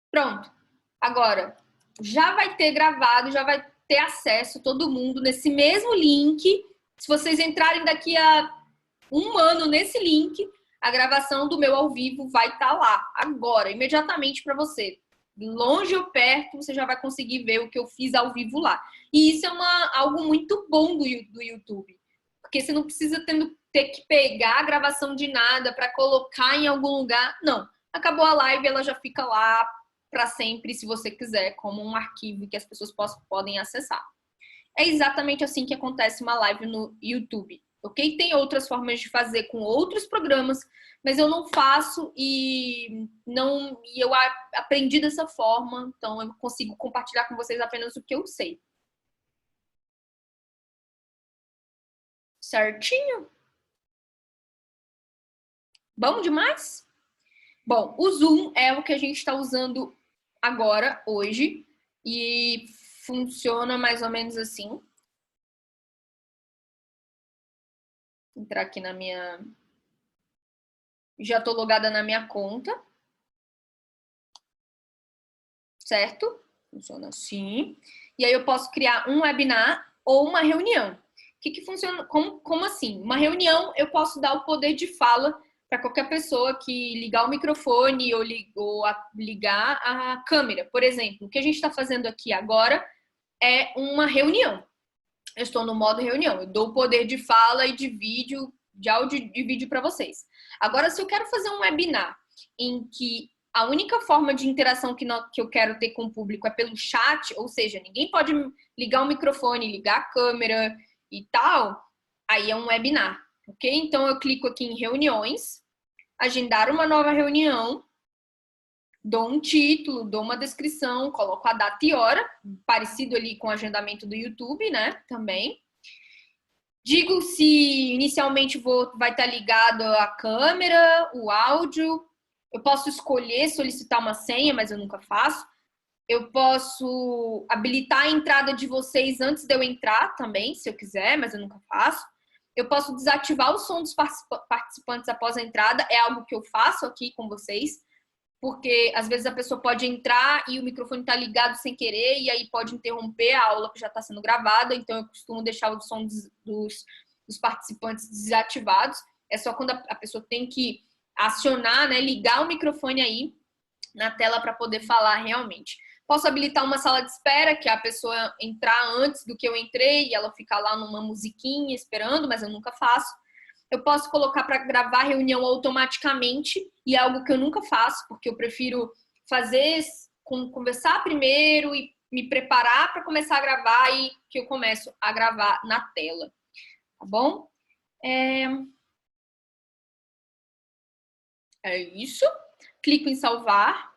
S1: pronto. Agora, já vai ter gravado, já vai ter acesso todo mundo nesse mesmo link. Se vocês entrarem daqui a um ano nesse link, a gravação do meu ao vivo vai estar lá, agora, imediatamente para você. Longe ou perto, você já vai conseguir ver o que eu fiz ao vivo lá. E isso é algo muito bom do YouTube. Porque você não precisa ter que pegar a gravação de nada para colocar em algum lugar. Não. Acabou a live, ela já fica lá para sempre, se você quiser, como um arquivo que as pessoas podem acessar. É exatamente assim que acontece uma live no YouTube, ok? Tem outras formas de fazer com outros programas, mas eu não faço e eu aprendi dessa forma, então eu consigo compartilhar com vocês apenas o que eu sei. Certinho? Bom demais? Bom, o Zoom é o que a gente está usando agora, hoje, e funciona mais ou menos assim. Vou entrar aqui na minha... Já estou logada na minha conta. Certo? Funciona assim. E aí eu posso criar um webinar ou uma reunião. O que funciona? Como assim? Uma reunião eu posso dar o poder de fala para qualquer pessoa que ligar o microfone ou ligar a câmera. Por exemplo, o que a gente está fazendo aqui agora é uma reunião. Eu estou no modo reunião. Eu dou o poder de fala e de vídeo, de áudio e vídeo para vocês. Agora, se eu quero fazer um webinar em que a única forma de interação que eu quero ter com o público é pelo chat, ou seja, ninguém pode ligar o microfone, ligar a câmera e tal, aí é um webinar, ok? Então eu clico aqui em reuniões, agendar uma nova reunião, dou um título, dou uma descrição, coloco a data e hora, parecido ali com o agendamento do YouTube, né, também. Digo se inicialmente vai estar ligado a câmera, o áudio. Eu posso escolher solicitar uma senha, mas eu nunca faço. Eu posso habilitar a entrada de vocês antes de eu entrar também, se eu quiser, mas eu nunca faço. Eu posso desativar o som dos participantes após a entrada, é algo que eu faço aqui com vocês, porque às vezes a pessoa pode entrar e o microfone está ligado sem querer e aí pode interromper a aula que já está sendo gravada, então eu costumo deixar o som dos participantes desativados. É só quando a pessoa tem que acionar, né, ligar o microfone aí na tela para poder falar realmente. Posso habilitar uma sala de espera, que é a pessoa entrar antes do que eu entrei e ela ficar lá numa musiquinha esperando, mas eu nunca faço. Eu posso colocar para gravar a reunião automaticamente, e é algo que eu nunca faço, porque eu prefiro conversar primeiro e me preparar para começar a gravar e que eu começo a gravar na tela. Tá bom? É isso. Clico em salvar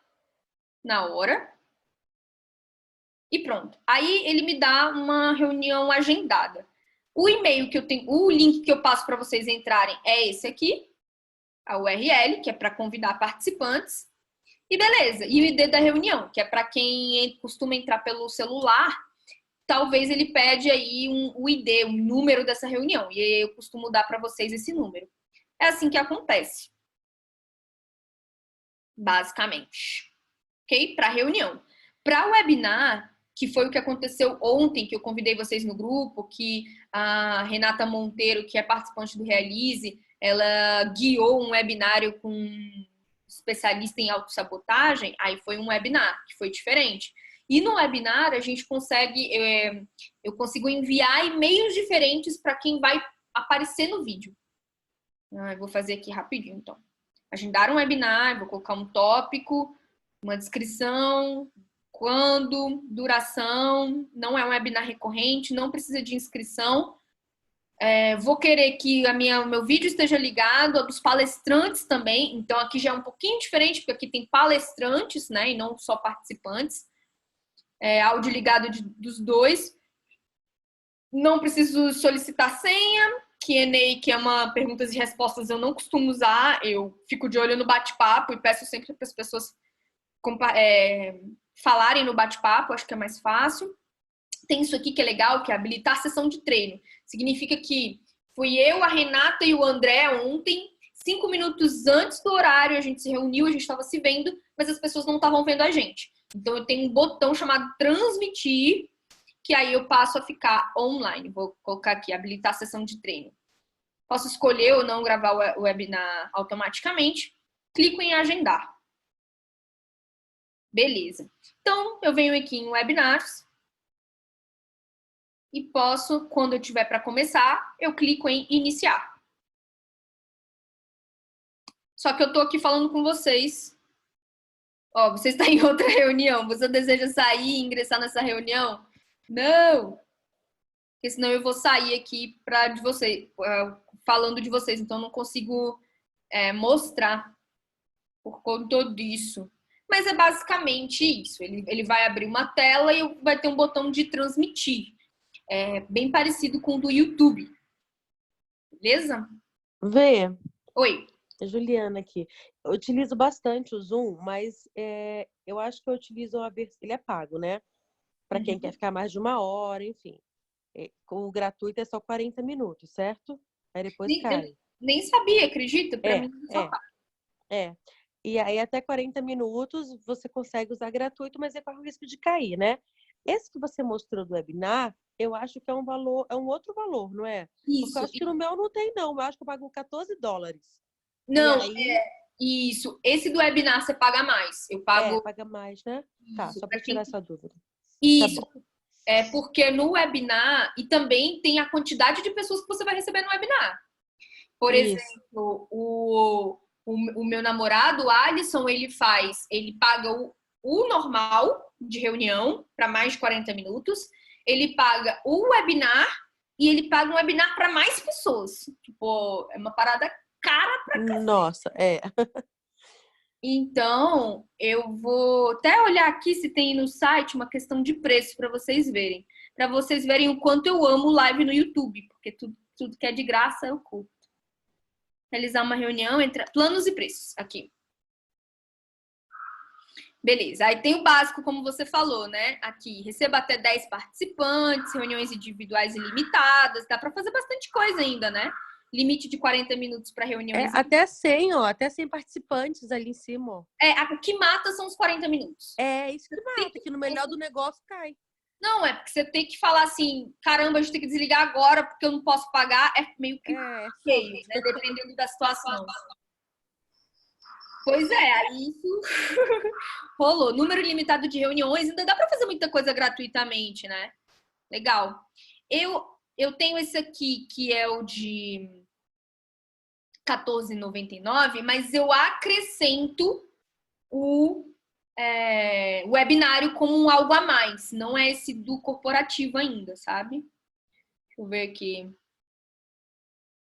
S1: na hora. E pronto. Aí ele me dá uma reunião agendada. O e-mail que eu tenho, o link que eu passo para vocês entrarem é esse aqui, a URL, que é para convidar participantes. E beleza. E o ID da reunião, que é para quem costuma entrar pelo celular, talvez ele pede aí o ID, o número dessa reunião. E eu costumo dar para vocês esse número. É assim que acontece. Basicamente. Ok? Para reunião. Para webinar, que foi o que aconteceu ontem, que eu convidei vocês no grupo, que a Renata Monteiro, que é participante do Realize, ela guiou um webinário com um especialista em autossabotagem, aí foi um webinar, que foi diferente. E no webinar, a gente consegue, eu consigo enviar e-mails diferentes para quem vai aparecer no vídeo. Eu vou fazer aqui rapidinho, então. Agendar um webinar, vou colocar um tópico, uma descrição, quando, duração, não é um webinar recorrente, não precisa de inscrição. Vou querer que o meu vídeo esteja ligado a dos palestrantes também, então aqui já é um pouquinho diferente, porque aqui tem palestrantes, né, e não só participantes. Áudio ligado dos dois. Não preciso solicitar senha. Q&A, que é uma perguntas e respostas, eu não costumo usar. Eu fico de olho no bate-papo e peço sempre para as pessoas falarem no bate-papo, acho que é mais fácil. Tem isso aqui que é legal, que é habilitar a sessão de treino. Significa que fui eu, a Renata e o André ontem, 5 minutos antes do horário, a gente se reuniu, a gente estava se vendo, mas as pessoas não estavam vendo a gente. Então, eu tenho um botão chamado transmitir, que aí eu passo a ficar online. Vou colocar aqui, habilitar a sessão de treino. Posso escolher ou não gravar o webinar automaticamente. Clico em agendar. Beleza. Então, eu venho aqui em webinars e posso, quando eu tiver para começar, eu clico em iniciar. Só que eu tô aqui falando com vocês. Ó, você está em outra reunião. Você deseja sair e ingressar nessa reunião? Não! Porque senão eu vou sair aqui falando de vocês. Então, eu não consigo mostrar por conta disso. Mas é basicamente isso. Ele vai abrir uma tela e vai ter um botão de transmitir. É bem parecido com o do YouTube. Beleza?
S3: Vê,
S1: Oi.
S3: Juliana aqui. Eu utilizo bastante o Zoom, mas eu acho que eu utilizo a versão. Ele é pago, né? Para quem quer ficar mais de 1 hora, enfim. Com o gratuito é só 40 minutos, certo? Aí depois cai.
S1: Nem sabia, acredita? Para mim só
S3: E aí até 40 minutos você consegue usar gratuito, mas corre o risco de cair, né? Esse que você mostrou do webinar, eu acho que é um outro valor, não é?
S1: Isso.
S3: Porque eu acho que no meu não tem, não. Eu acho que eu pago $14.
S1: Não,
S3: aí...
S1: isso. Esse do webinar você paga mais. Eu pago.
S3: Paga mais, né? Tá, só para tirar essa dúvida.
S1: Isso.
S3: Tá bom.
S1: Porque no webinar, e também tem a quantidade de pessoas que você vai receber no webinar. Por exemplo, o meu namorado, o Alisson, ele paga o normal de reunião para mais de 40 minutos, ele paga o webinar e ele paga um webinar para mais pessoas. Tipo, é uma parada cara pra cacete.
S3: Nossa,
S1: Então, eu vou até olhar aqui se tem no site uma questão de preço para vocês verem. Para vocês verem o quanto eu amo live no YouTube, porque tudo que é de graça eu curto. Realizar uma reunião entre planos e preços aqui. Beleza, aí tem o básico, como você falou, né? Aqui, receba até 10 participantes, reuniões individuais ilimitadas, dá para fazer bastante coisa ainda, né? Limite de 40 minutos para reuniões.
S3: Até 100, até 100 participantes ali em cima, ó.
S1: O que mata são os 40 minutos.
S3: Isso que mata, que no melhor do negócio cai.
S1: Não, porque você tem que falar assim, caramba, a gente tem que desligar agora porque eu não posso pagar, é meio que feio, né? Dependendo da situação. Pois aí isso rolou. Número limitado de reuniões, ainda dá para fazer muita coisa gratuitamente, né? Legal. Eu tenho esse aqui, que é o de R$14,99, mas eu acrescento o webinário como algo a mais. Não é esse do corporativo ainda, sabe? Deixa eu ver aqui.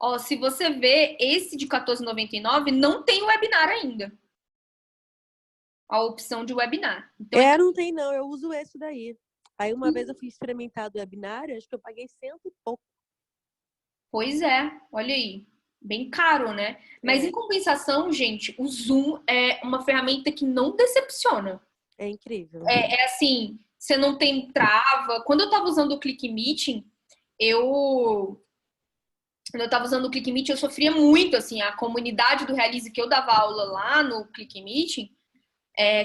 S1: Ó, se você ver, esse de R$14,99 não tem webinar ainda. A opção de webinar. Então,
S3: não tem não. Eu uso esse daí. Aí uma vez eu fui experimentar do webinar, acho que eu paguei 100 e pouco.
S1: Pois é, olha aí. Bem caro, né? Mas em compensação, gente, o Zoom é uma ferramenta que não decepciona.
S3: É incrível.
S1: Assim, você não tem trava. Quando eu tava usando o Click Meeting, eu sofria muito, assim, a comunidade do Realize que eu dava aula lá no Click Meeting,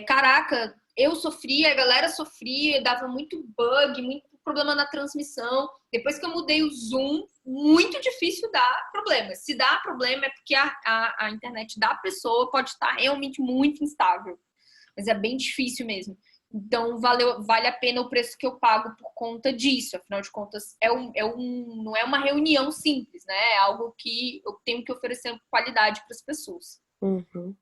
S1: caraca, eu sofria, a galera sofria, dava muito bug, muito problema na transmissão. Depois que eu mudei o Zoom, muito difícil dar problema. Se dá problema é porque a internet da pessoa pode estar realmente muito instável. Mas é bem difícil mesmo. Então, vale a pena o preço que eu pago por conta disso. Afinal de contas, não é uma reunião simples, né? É algo que eu tenho que oferecer qualidade para as pessoas.
S3: Uhum.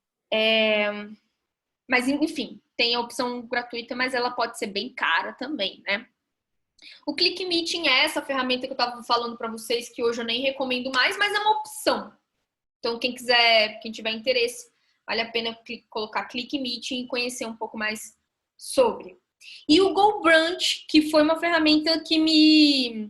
S1: Mas, enfim, tem a opção gratuita, mas ela pode ser bem cara também, né? O Click Meeting é essa ferramenta que eu estava falando para vocês, que hoje eu nem recomendo mais, mas é uma opção. Então, quem tiver interesse, vale a pena colocar Click Meeting e conhecer um pouco mais sobre. E o GoBrunch, que foi uma ferramenta que me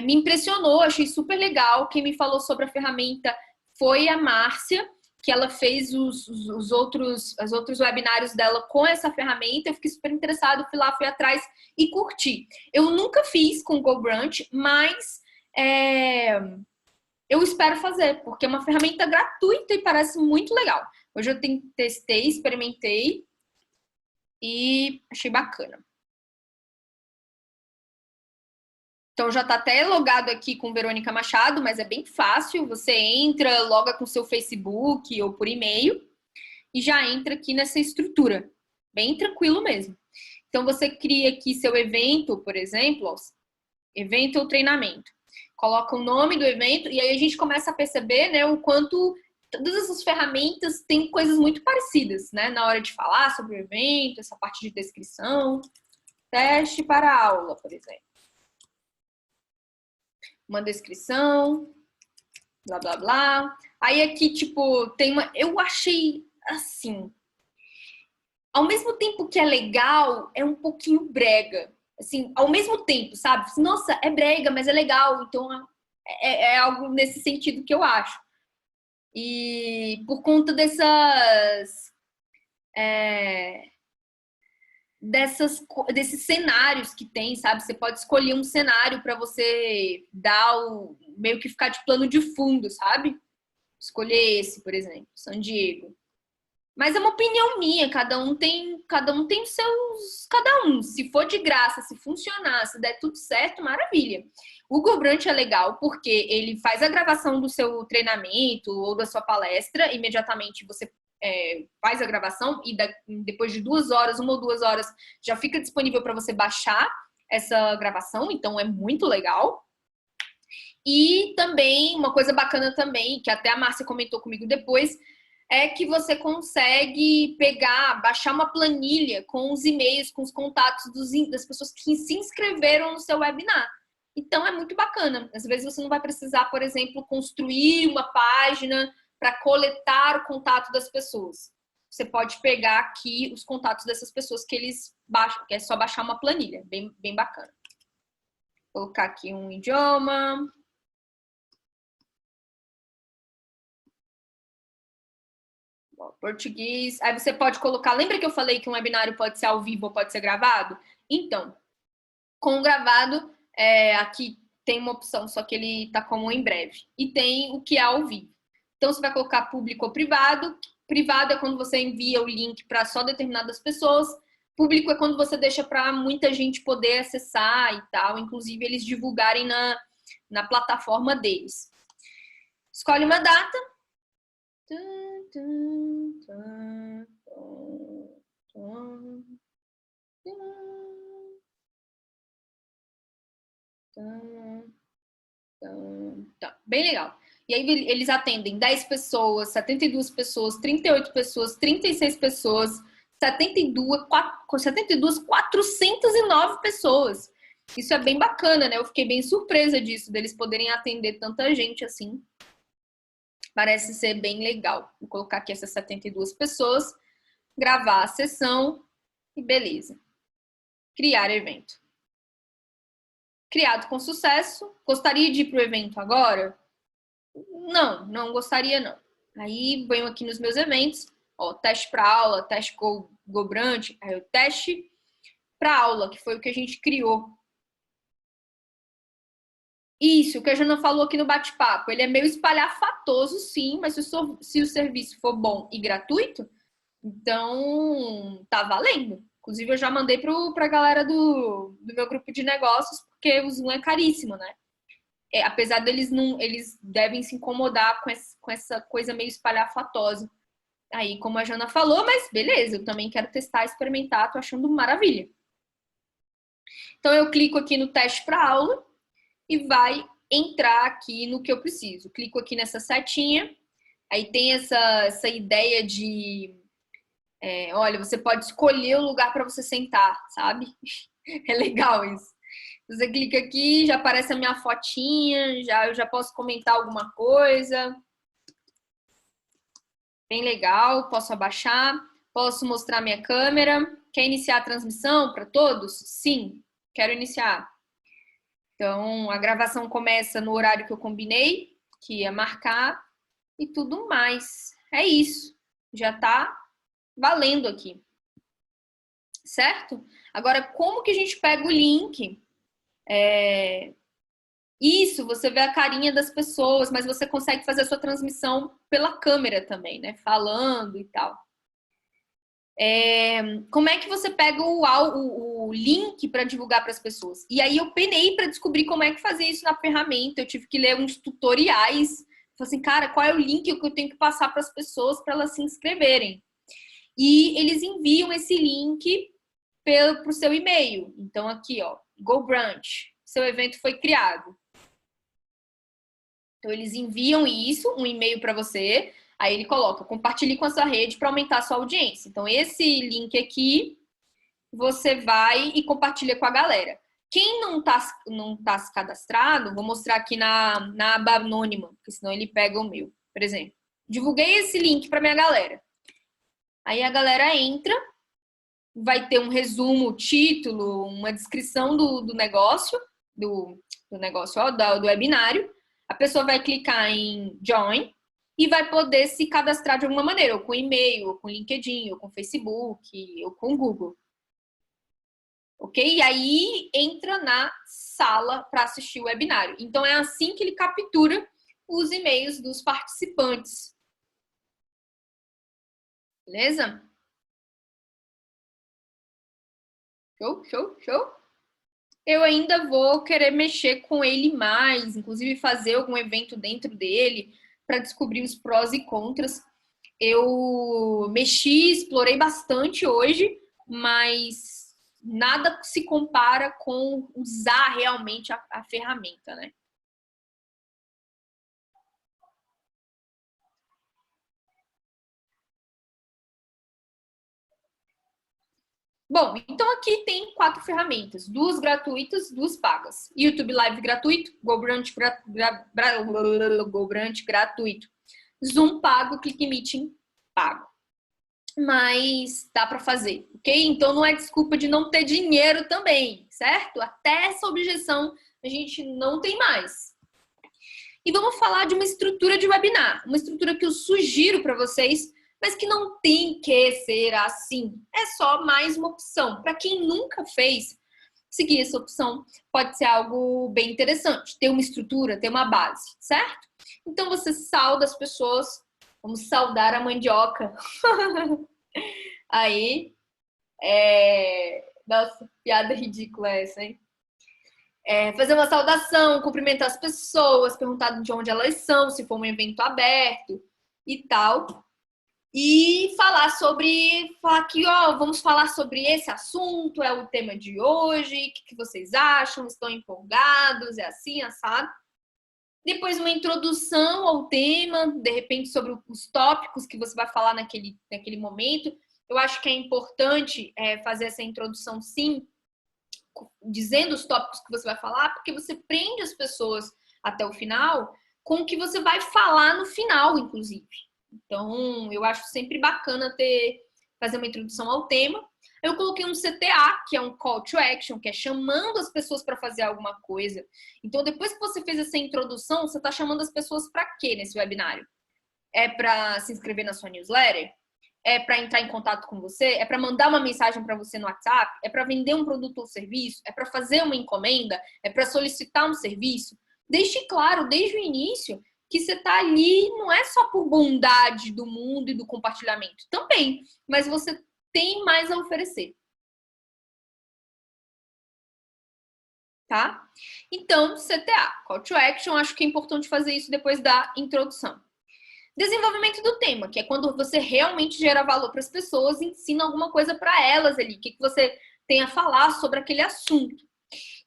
S1: impressionou, achei super legal. Quem me falou sobre a ferramenta foi a Márcia, que ela fez os outros webinários dela com essa ferramenta. Eu fiquei super interessado, fui atrás e curti. Eu nunca fiz com o GoBrunch, mas eu espero fazer, porque é uma ferramenta gratuita e parece muito legal. Hoje eu testei, experimentei e achei bacana. Então já está até logado aqui com Verônica Machado, mas é bem fácil. Você entra, loga com seu Facebook ou por e-mail e já entra aqui nessa estrutura. Bem tranquilo mesmo. Então você cria aqui seu evento, por exemplo, evento ou treinamento. Coloca o nome do evento e aí a gente começa a perceber, né, o quanto todas essas ferramentas têm coisas muito parecidas, né? Na hora de falar sobre o evento, essa parte de descrição, teste para a aula, por exemplo. Uma descrição, blá, blá, blá. Aí aqui, tipo, eu achei assim, ao mesmo tempo que é legal, é um pouquinho brega. Assim, ao mesmo tempo, sabe? Nossa, é brega, mas é legal. Então, é algo nesse sentido que eu acho. E por conta desses cenários que tem, sabe? Você pode escolher um cenário para você meio que ficar de plano de fundo, sabe? Escolher esse, por exemplo, San Diego. Mas é uma opinião minha, cada um tem os seus. Cada um. Se for de graça, se funcionar, se der tudo certo, maravilha. O GoBrunch é legal porque ele faz a gravação do seu treinamento ou da sua palestra, imediatamente você faz a gravação e depois de 2 horas, 1 ou 2 horas, já fica disponível para você baixar essa gravação, então é muito legal. E também, uma coisa bacana também, que até a Márcia comentou comigo depois, é que você consegue baixar uma planilha com os e-mails, com os contatos das pessoas que se inscreveram no seu webinar. Então, é muito bacana. Às vezes você não vai precisar, por exemplo, construir uma página para coletar o contato das pessoas. Você pode pegar aqui os contatos dessas pessoas que eles baixam, que é só baixar uma planilha. Bem, bem bacana. Vou colocar aqui um idioma. Português. Aí você pode colocar... Lembra que eu falei que um webinário pode ser ao vivo ou pode ser gravado? Então, com o gravado, aqui tem uma opção, só que ele está como em breve. E tem o que é ao vivo. Então, você vai colocar público ou privado. Privado é quando você envia o link para só determinadas pessoas. Público é quando você deixa para muita gente poder acessar e tal. Inclusive, eles divulgarem na plataforma deles. Escolhe uma data. Tá, bem legal. E aí eles atendem 10 pessoas, 72 pessoas, 38 pessoas, 36 pessoas, 409 pessoas. Isso é bem bacana, né? Eu fiquei bem surpresa disso, deles poderem atender tanta gente assim. Parece ser bem legal. Vou colocar aqui essas 72 pessoas, gravar a sessão e beleza. Criar evento. Criado com sucesso. Gostaria de ir para o evento agora? Não gostaria não. Aí venho aqui nos meus eventos, ó, teste para aula, teste GoBrunch, aí o teste para aula, que foi o que a gente criou. Isso, o que a Jana falou aqui no bate-papo, ele é meio espalhafatoso, sim, mas se o serviço for bom e gratuito, então tá valendo. Inclusive, eu já mandei para a galera do meu grupo de negócios, porque o Zoom é caríssimo, né? Apesar deles não, eles devem se incomodar com essa coisa meio espalhafatosa. Aí, como a Jana falou, mas beleza, eu também quero testar, experimentar, tô achando maravilha. Então, eu clico aqui no teste para aula e vai entrar aqui no que eu preciso. Clico aqui nessa setinha, aí tem essa ideia de, olha, você pode escolher o lugar para você sentar, sabe? É legal isso. Você clica aqui, já aparece a minha fotinha, eu já posso comentar alguma coisa. Bem legal, posso abaixar, posso mostrar minha câmera. Quer iniciar a transmissão para todos? Sim, quero iniciar. Então, a gravação começa no horário que eu combinei, que ia marcar, e tudo mais. É isso, já está valendo aqui. Certo? Agora, como que a gente pega o link? Isso, você vê a carinha das pessoas, mas você consegue fazer a sua transmissão pela câmera também, né? Falando e tal. Como é que você pega o link para divulgar para as pessoas? E aí eu penei para descobrir como é que fazer isso na ferramenta. Eu tive que ler uns tutoriais. Falei assim, cara, qual é o link que eu tenho que passar para as pessoas para elas se inscreverem? E eles enviam esse link para o seu e-mail. Então aqui, ó, Go Brunch. Seu evento foi criado. Então eles enviam isso, um e-mail para você. Aí ele coloca, compartilhe com a sua rede para aumentar a sua audiência. Então, esse link aqui, você vai e compartilha com a galera. Quem não tá se cadastrado, vou mostrar aqui na aba anônima, porque senão ele pega o meu. Por exemplo, divulguei esse link para minha galera. Aí a galera entra, vai ter um resumo, título, uma descrição do negócio, do webinário. A pessoa vai clicar em Join e vai poder se cadastrar de alguma maneira, ou com e-mail, ou com LinkedIn, ou com Facebook, ou com Google. Ok? E aí entra na sala para assistir o webinário. Então é assim que ele captura os e-mails dos participantes. Beleza? Show, show, show. Eu ainda vou querer mexer com ele mais, inclusive fazer algum evento dentro dele para descobrir os prós e contras. Eu mexi, explorei bastante hoje, mas nada se compara com usar realmente a ferramenta, né? Bom, então aqui tem 4 ferramentas, 2 gratuitas, 2 pagas. YouTube Live gratuito, GoBrunch gratuito, Zoom pago, ClickMeeting pago. Mas dá para fazer, ok? Então não é desculpa de não ter dinheiro também, certo? Até essa objeção a gente não tem mais. E vamos falar de uma estrutura de webinar, uma estrutura que eu sugiro para vocês, mas que não tem que ser assim. É só mais uma opção. Para quem nunca fez, seguir essa opção pode ser algo bem interessante. Ter uma estrutura, ter uma base, certo? Então você sauda as pessoas. Vamos saudar a mandioca. Aí, nossa, piada ridícula essa, hein? Fazer uma saudação, cumprimentar as pessoas, perguntar de onde elas são, se for um evento aberto e tal. E falar que, ó, vamos falar sobre esse assunto, é o tema de hoje, o que vocês acham, estão empolgados, é assim, assado. Depois uma introdução ao tema, de repente sobre os tópicos que você vai falar naquele momento. Eu acho que é importante fazer essa introdução, sim, dizendo os tópicos que você vai falar, porque você prende as pessoas até o final com o que você vai falar no final, inclusive. Então, eu acho sempre bacana fazer uma introdução ao tema. Eu coloquei um CTA, que é um Call to Action, que é chamando as pessoas para fazer alguma coisa. Então, depois que você fez essa introdução, você está chamando as pessoas para quê nesse webinário? É para se inscrever na sua newsletter? É para entrar em contato com você? É para mandar uma mensagem para você no WhatsApp? É para vender um produto ou serviço? É para fazer uma encomenda? É para solicitar um serviço? Deixe claro, desde o início, que você está ali não é só por bondade do mundo e do compartilhamento. Também, mas você tem mais a oferecer. tá? Então, CTA, Call to Action, acho que é importante fazer isso depois da introdução. Desenvolvimento do tema, que é quando você realmente gera valor para as pessoas e ensina alguma coisa para elas ali, o que você tem a falar sobre aquele assunto.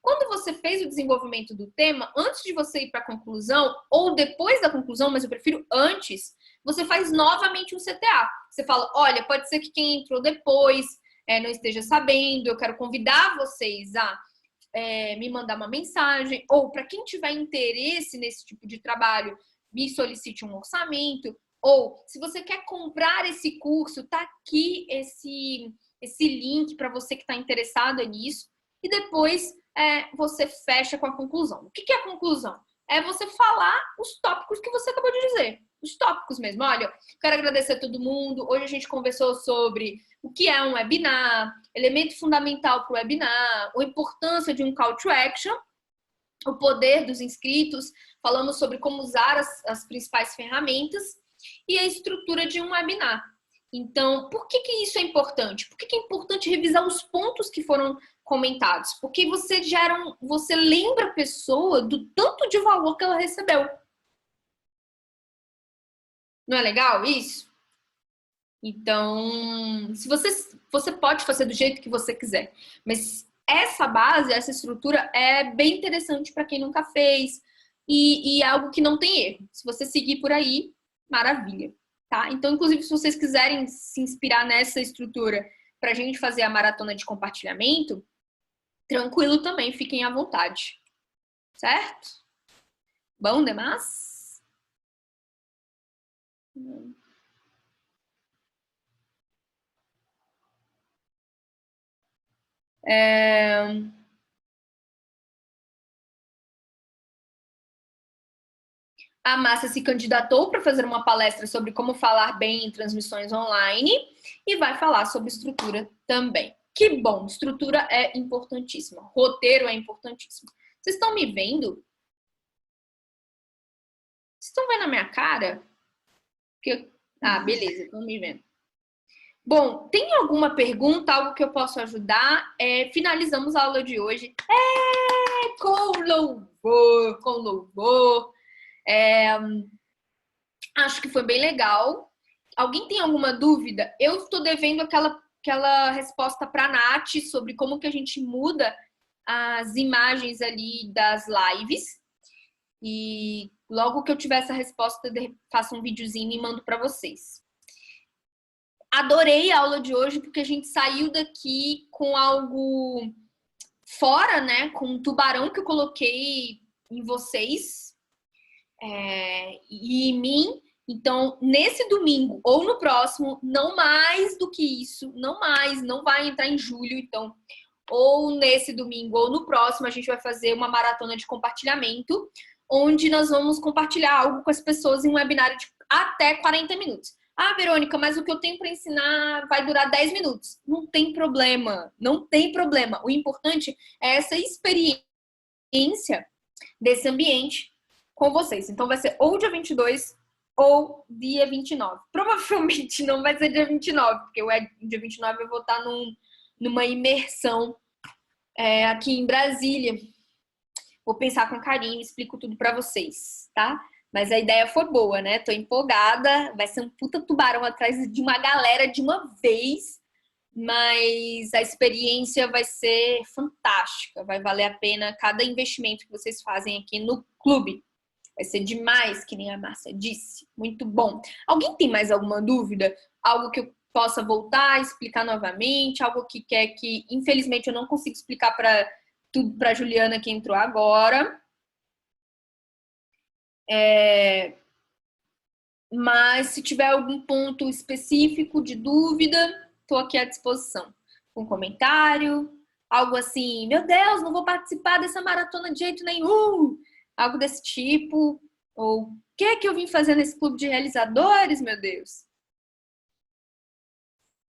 S1: Quando você fez o desenvolvimento do tema, antes de você ir para a conclusão, ou depois da conclusão, mas eu prefiro antes, você faz novamente um CTA. Você fala, olha, pode ser que quem entrou depois não esteja sabendo, eu quero convidar vocês a me mandar uma mensagem, ou para quem tiver interesse nesse tipo de trabalho, me solicite um orçamento, ou se você quer comprar esse curso, tá aqui esse link para você que está interessado nisso, e depois você fecha com a conclusão. O que é a conclusão? É você falar os tópicos que você acabou de dizer. Os tópicos mesmo. Olha, quero agradecer a todo mundo. Hoje a gente conversou sobre o que é um webinar, elemento fundamental para o webinar, a importância de um call to action, o poder dos inscritos, falamos sobre como usar as principais ferramentas e a estrutura de um webinar. Então, por que isso é importante? Por que é importante revisar os pontos que foram comentados? Porque você lembra a pessoa do tanto de valor que ela recebeu. Não é legal isso? Então, se você pode fazer do jeito que você quiser, mas essa base, essa estrutura é bem interessante para quem nunca fez e é algo que não tem erro. Se você seguir por aí, maravilha, tá? Então, inclusive, se vocês quiserem se inspirar nessa estrutura para a gente fazer a maratona de compartilhamento, tranquilo também, fiquem à vontade, certo? Bom demais? A Márcia se candidatou para fazer uma palestra sobre como falar bem em transmissões online e vai falar sobre estrutura também. Que bom, estrutura é importantíssima, roteiro é importantíssimo. Vocês estão me vendo? Vocês estão vendo a minha cara? Beleza, estão me vendo. Bom, tem alguma pergunta, algo que eu posso ajudar? Finalizamos a aula de hoje. Com louvor, com louvor. Acho que foi bem legal. Alguém tem alguma dúvida? Eu estou devendo aquela resposta para a Nath sobre como que a gente muda as imagens ali das lives. E logo que eu tiver essa resposta, eu faço um videozinho e mando para vocês. Adorei a aula de hoje, porque a gente saiu daqui com algo fora, né? Com um tubarão que eu coloquei em vocês e em mim. Então, nesse domingo ou no próximo, não mais do que isso, não vai entrar em julho. Então, ou nesse domingo ou no próximo, a gente vai fazer uma maratona de compartilhamento, onde nós vamos compartilhar algo com as pessoas em um webinar de até 40 minutos. Ah, Verônica, mas o que eu tenho para ensinar vai durar 10 minutos. Não tem problema, não tem problema. O importante é essa experiência desse ambiente com vocês. Então, vai ser ou dia 22 ou dia 29. Provavelmente não vai ser dia 29, porque dia 29 eu vou estar numa imersão aqui em Brasília. Vou pensar com carinho e explico tudo para vocês, tá? Mas a ideia foi boa, né? Tô empolgada. Vai ser um puta tubarão atrás de uma galera de uma vez. Mas a experiência vai ser fantástica. Vai valer a pena cada investimento que vocês fazem aqui no clube. Vai ser demais, que nem a Márcia disse. Muito bom. Alguém tem mais alguma dúvida? Algo que eu possa voltar a explicar novamente? Algo que quer que, infelizmente, eu não consigo explicar tudo para a Juliana que entrou agora. Mas se tiver algum ponto específico de dúvida, estou aqui à disposição. Um comentário, algo assim, meu Deus, não vou participar dessa maratona de jeito nenhum. Algo desse tipo. Ou o que é que eu vim fazer nesse clube de realizadores, meu Deus?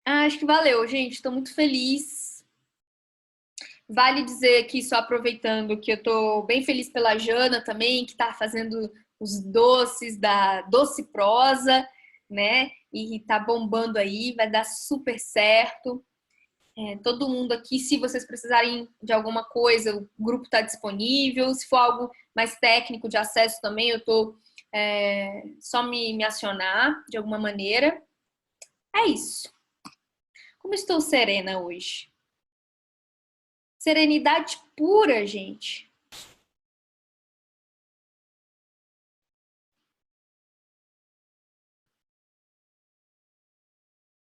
S1: Acho que valeu, gente. Estou muito feliz. Vale dizer aqui, só aproveitando, que eu estou bem feliz pela Jana também, que está fazendo os doces da Doce Prosa, né? E tá bombando aí, vai dar super certo. Todo mundo aqui, se vocês precisarem de alguma coisa, o grupo está disponível. Se for algo mais técnico de acesso também, eu estou só me acionar de alguma maneira. É isso. Como estou serena hoje? Serenidade pura, gente.